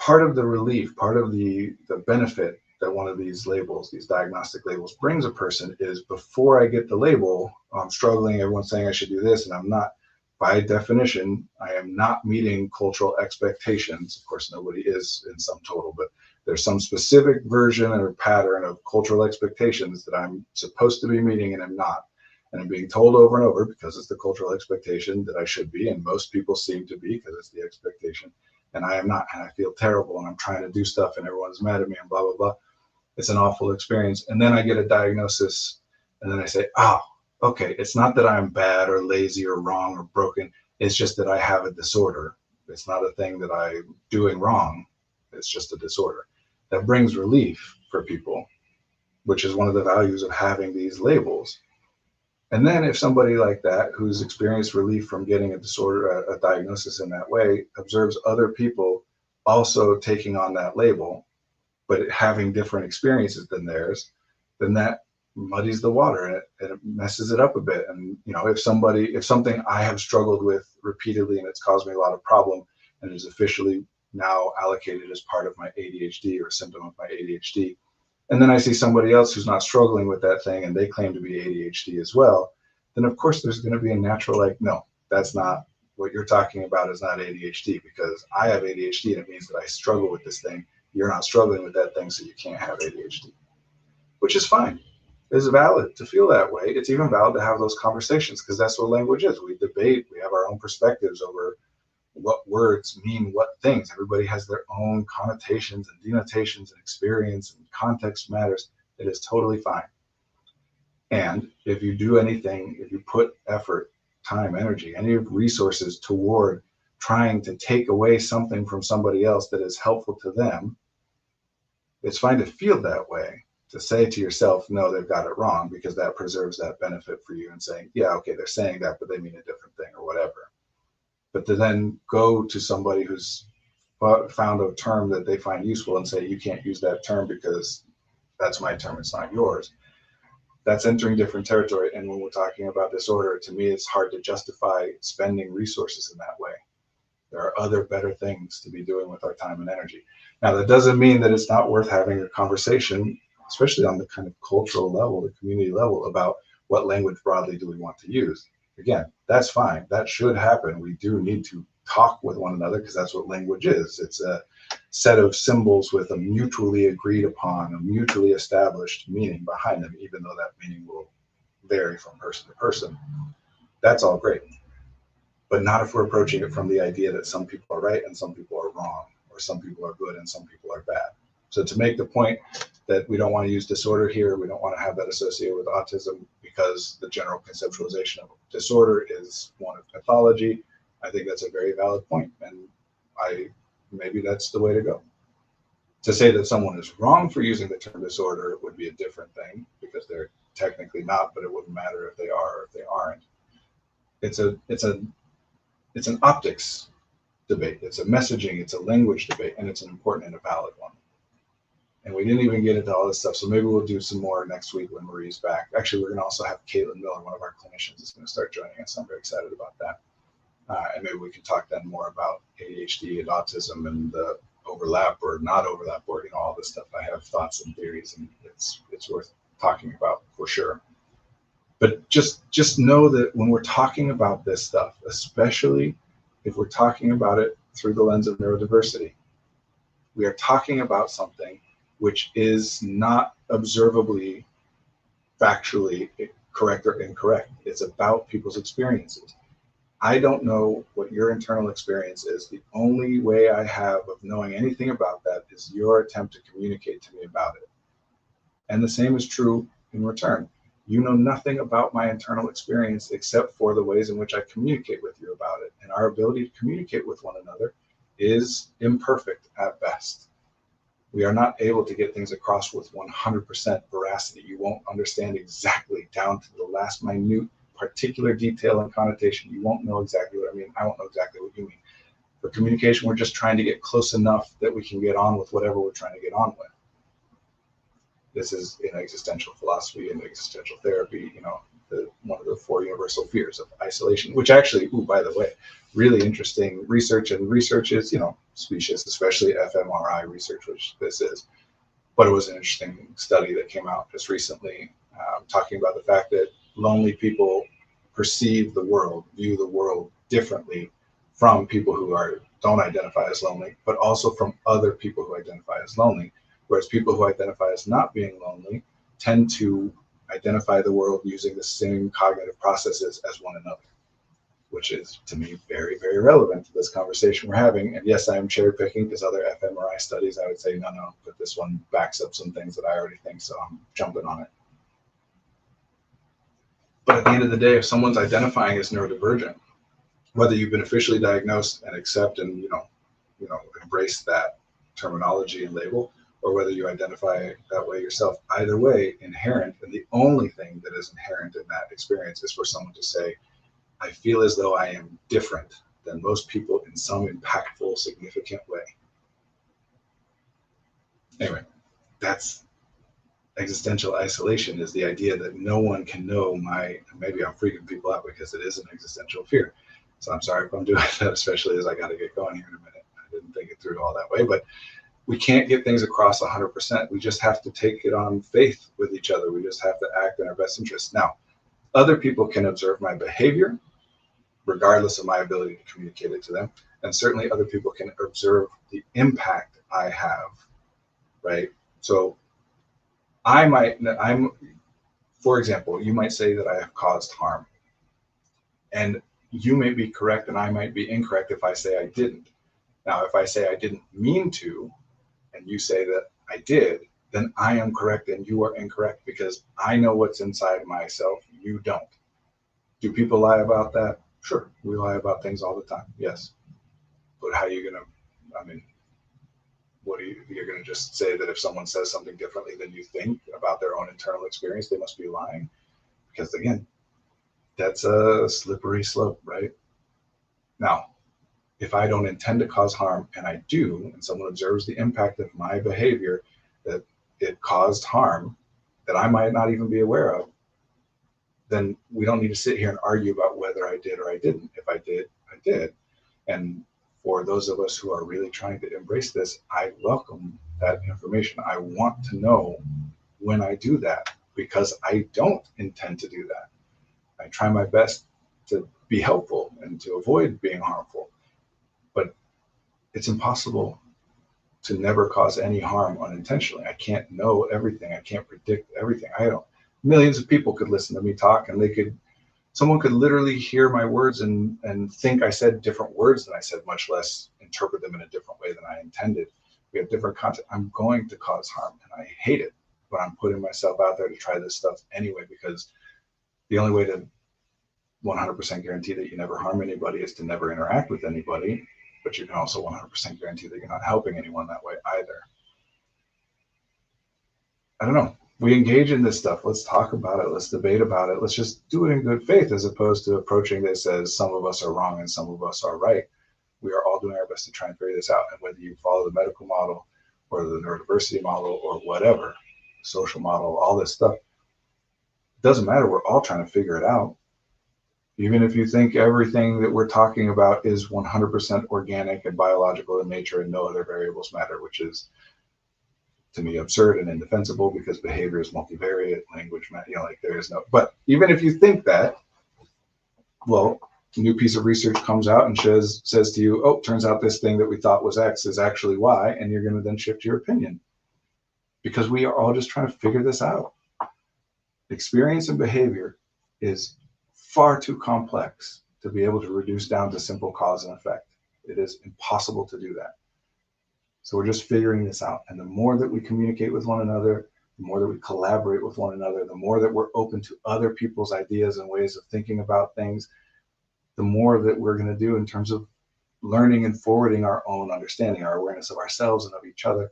part of the relief, part of the benefit that one of these labels, these diagnostic labels, brings a person is before I get the label, I'm struggling, everyone's saying I should do this, and I'm not. By definition, I am not meeting cultural expectations. Of course, nobody is in sum total, but there's some specific version or pattern of cultural expectations that I'm supposed to be meeting and I'm not. And I'm being told over and over, because it's the cultural expectation, that I should be, and most people seem to be because it's the expectation, and I am not, and I feel terrible, and I'm trying to do stuff and everyone's mad at me and blah, blah, blah. It's an awful experience. And then I get a diagnosis, and then I say, oh, okay, it's not that I'm bad or lazy or wrong or broken. It's just that I have a disorder. It's not a thing that I'm doing wrong. It's just a disorder. That brings relief for people, which is one of the values of having these labels. And then if somebody like that, who's experienced relief from getting a disorder, a diagnosis in that way, observes other people also taking on that label, but having different experiences than theirs, then that muddies the water, and it messes it up a bit. And if something I have struggled with repeatedly and it's caused me a lot of problem and is officially now allocated as part of my ADHD or symptom of my ADHD, and then I see somebody else who's not struggling with that thing and they claim to be ADHD as well, then of course there's going to be a natural, no, that's not what you're talking about, is not ADHD, because I have ADHD and it means that I struggle with this thing. You're not struggling with that thing, so you can't have ADHD, which is fine. It's valid to feel that way. It's even valid to have those conversations, because that's what language is. We debate, we have our own perspectives over what words mean what things. Everybody has their own connotations and denotations and experience, and context matters. It is totally fine. And if you do anything, if you put effort, time, energy, any resources toward trying to take away something from somebody else that is helpful to them, it's fine to feel that way, to say to yourself, no, they've got it wrong, because that preserves that benefit for you, and saying, yeah, okay, they're saying that, but they mean a different thing or whatever. But to then go to somebody who's found a term that they find useful and say, you can't use that term because that's my term, it's not yours. That's entering different territory. And when we're talking about disorder, to me, it's hard to justify spending resources in that way. There are other better things to be doing with our time and energy. Now, that doesn't mean that it's not worth having a conversation, especially on the kind of cultural level, the community level, about what language broadly do we want to use. Again, that's fine. That should happen. We do need to talk with one another, because that's what language is. It's a set of symbols with a mutually agreed upon, a mutually established meaning behind them, even though that meaning will vary from person to person. That's all great. But not if we're approaching it from the idea that some people are right and some people are wrong, or some people are good and some people are bad. So to make the point that we don't want to use disorder here, we don't want to have that associated with autism, because the general conceptualization of disorder is one of pathology, I think that's a very valid point, and maybe that's the way to go. To say that someone is wrong for using the term disorder would be a different thing, because they're technically not, but it wouldn't matter if they are or if they aren't. It's an optics debate, it's a messaging, it's a language debate, and it's an important and a valid one. And we didn't even get into all this stuff, so maybe we'll do some more next week when Marie's back. Actually, we're going to also have Caitlin Miller, one of our clinicians, is going to start joining us. I'm very excited about that. And maybe we can talk then more about ADHD and autism and the overlap or not overlap, or all this stuff. I have thoughts and theories, and it's worth talking about for sure. But just know that when we're talking about this stuff, especially if we're talking about it through the lens of neurodiversity, we are talking about something which is not observably, factually correct or incorrect. It's about people's experiences. I don't know what your internal experience is. The only way I have of knowing anything about that is your attempt to communicate to me about it. And the same is true in return. You know nothing about my internal experience except for the ways in which I communicate with you about it. And our ability to communicate with one another is imperfect at best. We are not able to get things across with 100% veracity. You won't understand exactly down to the last minute particular detail and connotation. You won't know exactly what I mean. I won't know exactly what you mean. For communication, we're just trying to get close enough that we can get on with whatever we're trying to get on with. This is in existential philosophy and existential therapy. one of the 4 universal fears of isolation, which actually, by the way, really interesting research, and research is, specious, especially fMRI research, which this is. But it was an interesting study that came out just recently, talking about the fact that lonely people perceive the world, view the world differently from people who don't identify as lonely, but also from other people who identify as lonely. Whereas people who identify as not being lonely tend to identify the world using the same cognitive processes as one another, which is, to me, very, very relevant to this conversation we're having. And yes, I am cherry picking, because other fMRI studies, I would say, no, but this one backs up some things that I already think, so I'm jumping on it. But at the end of the day, if someone's identifying as neurodivergent, whether you've been officially diagnosed and accept and embrace that terminology and label, or whether you identify that way yourself, either way, inherent, and the only thing that is inherent in that experience is for someone to say, I feel as though I am different than most people in some impactful, significant way. Anyway, that's existential isolation, is the idea that no one can know maybe I'm freaking people out because it is an existential fear. So I'm sorry if I'm doing that, especially as I got to get going here in a minute. I didn't think it through all that way, but we can't get things across 100%. We just have to take it on faith with each other. We just have to act in our best interest. Now, other people can observe my behavior, regardless of my ability to communicate it to them. And certainly other people can observe the impact I have, right? So for example, you might say that I have caused harm. And you may be correct and I might be incorrect if I say I didn't. Now, if I say I didn't mean to, and you say that I did, then I am correct and you are incorrect, because I know what's inside myself, you don't. Do people lie about that? Sure, we lie about things all the time, yes. But how are you gonna, you're gonna just say that if someone says something differently than you think about their own internal experience, they must be lying? Because again, that's a slippery slope, right? Now, if I don't intend to cause harm and I do, and someone observes the impact of my behavior, that it caused harm that I might not even be aware of, then we don't need to sit here and argue about whether I did or I didn't. If I did, I did. And for those of us who are really trying to embrace this, I welcome that information. I want to know when I do that, because I don't intend to do that. I try my best to be helpful and to avoid being harmful. But it's impossible to never cause any harm unintentionally. I can't know everything. I can't predict everything. Millions of people could listen to me talk, and someone could literally hear my words and think I said different words than I said, much less interpret them in a different way than I intended. We have different content. I'm going to cause harm, and I hate it, but I'm putting myself out there to try this stuff anyway, because the only way to 100% guarantee that you never harm anybody is to never interact with anybody. But you can also 100% guarantee that you're not helping anyone that way either. I don't know. We engage in this stuff. Let's talk about it. Let's debate about it. Let's just do it in good faith, as opposed to approaching this as some of us are wrong and some of us are right. We are all doing our best to try and figure this out. And whether you follow the medical model or the neurodiversity model or whatever, social model, all this stuff, it doesn't matter. We're all trying to figure it out. Even if you think everything that we're talking about is 100% organic and biological in nature and no other variables matter, which is, to me, absurd and indefensible, because behavior is multivariate, language, there is no. But even if you think that, well, a new piece of research comes out and says to you, oh, turns out this thing that we thought was X is actually Y, and you're going to then shift your opinion, because we are all just trying to figure this out. Experience and behavior is far too complex to be able to reduce down to simple cause and effect. It is impossible to do that. So we're just figuring this out. And the more that we communicate with one another, the more that we collaborate with one another, the more that we're open to other people's ideas and ways of thinking about things, the more that we're going to do in terms of learning and forwarding our own understanding, our awareness of ourselves and of each other,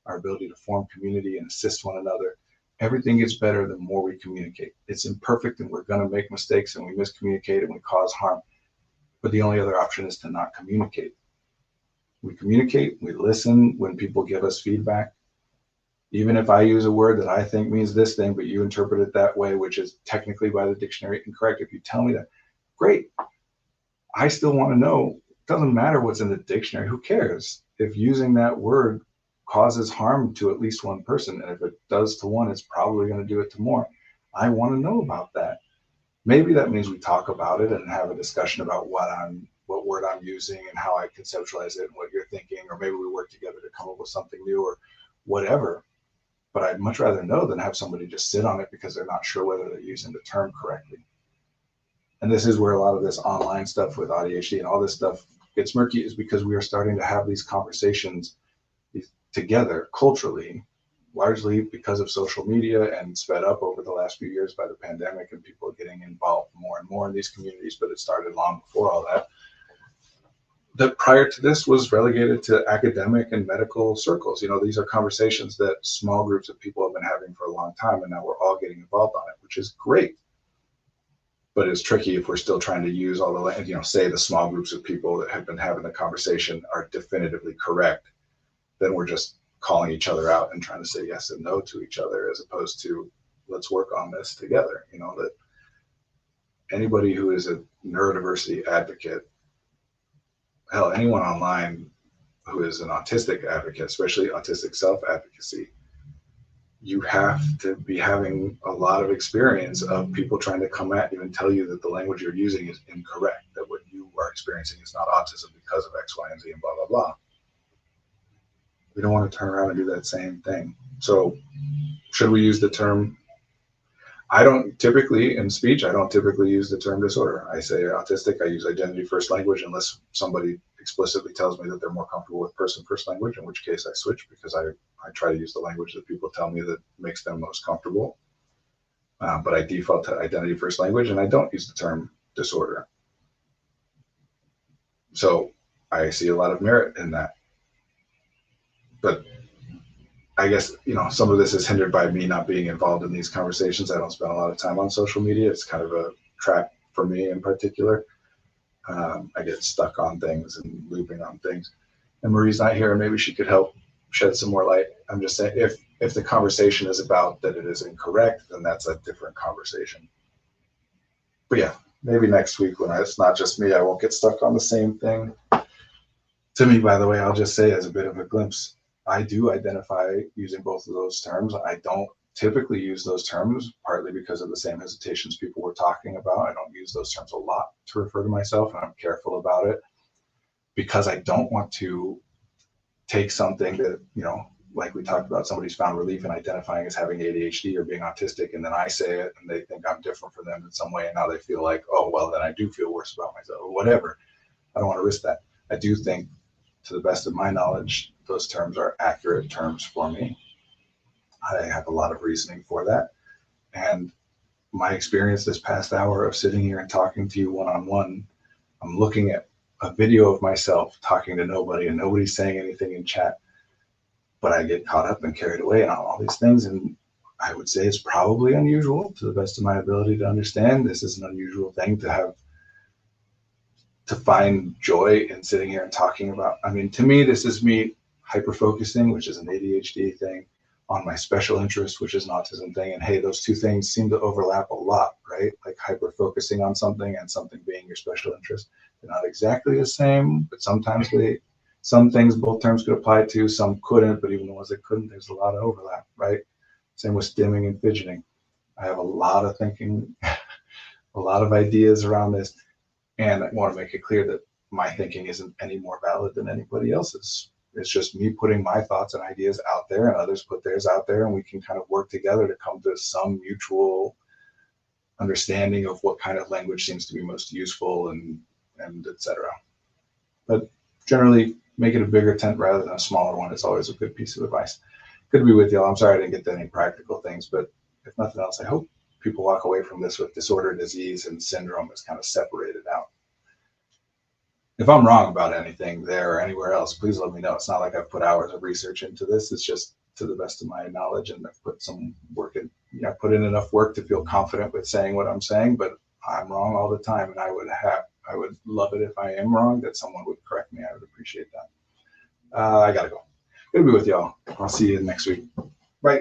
our ability to form community and assist one another. Everything gets better the more we communicate. It's imperfect, and we're going to make mistakes, and we miscommunicate, and we cause harm. But the only other option is to not communicate. We communicate, we listen when people give us feedback, Even if I use a word that I think means this thing, but you interpret it that way, which is technically by the dictionary incorrect, if you tell me that, great. I still want to know. It doesn't matter what's in the dictionary. Who cares? If using that word causes harm to at least one person, and if it does to one, it's probably going to do it to more. I want to know about that. Maybe that means we talk about it and have a discussion about what word I'm using and how I conceptualize it and what you're thinking, or maybe we work together to come up with something new or whatever. But I'd much rather know than have somebody just sit on it because they're not sure whether they're using the term correctly. And this is where a lot of this online stuff with AuDHD and all this stuff gets murky, is because we are starting to have these conversations together culturally, largely because of social media and sped up over the last few years by the pandemic and people getting involved more and more in these communities, but it started long before all that. That prior to this was relegated to academic and medical circles. These are conversations that small groups of people have been having for a long time, and now we're all getting involved on it, which is great. But it's tricky if we're still trying to use all the, say the small groups of people that have been having the conversation are definitively correct, then we're just calling each other out and trying to say yes and no to each other, as opposed to let's work on this together. That anybody who is a neurodiversity advocate, hell, anyone online who is an autistic advocate, especially autistic self-advocacy, you have to be having a lot of experience of people trying to come at you and tell you that the language you're using is incorrect, that what you are experiencing is not autism because of X, Y, and Z and blah, blah, blah. We don't want to turn around and do that same thing. So should we use the term? I don't typically use the term disorder. I say autistic. I use identity first language unless somebody explicitly tells me that they're more comfortable with person first language, in which case I switch, because I try to use the language that people tell me that makes them most comfortable. But I default to identity first language, and I don't use the term disorder. So I see a lot of merit in that. But I guess, some of this is hindered by me not being involved in these conversations. I don't spend a lot of time on social media. It's kind of a trap for me in particular. I get stuck on things and looping on things. And Marie's not here, and maybe she could help shed some more light. I'm just saying, if the conversation is about that it is incorrect, then that's a different conversation. But yeah, maybe next week when it's not just me, I won't get stuck on the same thing. To me, by the way, I'll just say as a bit of a glimpse, I do identify using both of those terms. I don't typically use those terms, partly because of the same hesitations people were talking about. I don't use those terms a lot to refer to myself, and I'm careful about it because I don't want to take something that, like we talked about, somebody's found relief in identifying as having ADHD or being autistic, and then I say it and they think I'm different from them in some way, and now they feel like, oh, well, then I do feel worse about myself or whatever. I don't want to risk that. I do think, to the best of my knowledge, those terms are accurate terms for me. I have a lot of reasoning for that. And my experience this past hour of sitting here and talking to you one-on-one, I'm looking at a video of myself talking to nobody, and nobody's saying anything in chat, but I get caught up and carried away on all these things. And I would say it's probably unusual to the best of my ability to understand. This is an unusual thing to find joy in sitting here and talking about. I mean, to me, this is me hyper-focusing, which is an ADHD thing, on my special interest, which is an autism thing. And hey, those two things seem to overlap a lot, right? Like hyper-focusing on something and something being your special interest. They're not exactly the same, but sometimes some things both terms could apply to, some couldn't, but even the ones that couldn't, there's a lot of overlap, right? Same with stimming and fidgeting. I have a lot of thinking, a lot of ideas around this. And I want to make it clear that my thinking isn't any more valid than anybody else's. It's just me putting my thoughts and ideas out there, and others put theirs out there, and we can kind of work together to come to some mutual understanding of what kind of language seems to be most useful and et cetera. But generally, make it a bigger tent rather than a smaller one. It's always a good piece of advice. Good to be with y'all. I'm sorry I didn't get to any practical things, but if nothing else, I hope people walk away from this with disorder, disease, and syndrome is kind of separated out. If I'm wrong about anything there or anywhere else, please let me know. It's not like I've put hours of research into this. It's just to the best of my knowledge, and I've put some work in. I put in enough work to feel confident with saying what I'm saying, but I'm wrong all the time, and I would love it if I am wrong, that someone would correct me. I would appreciate that. I gotta go. Good to be with y'all. I'll see you next week. Bye.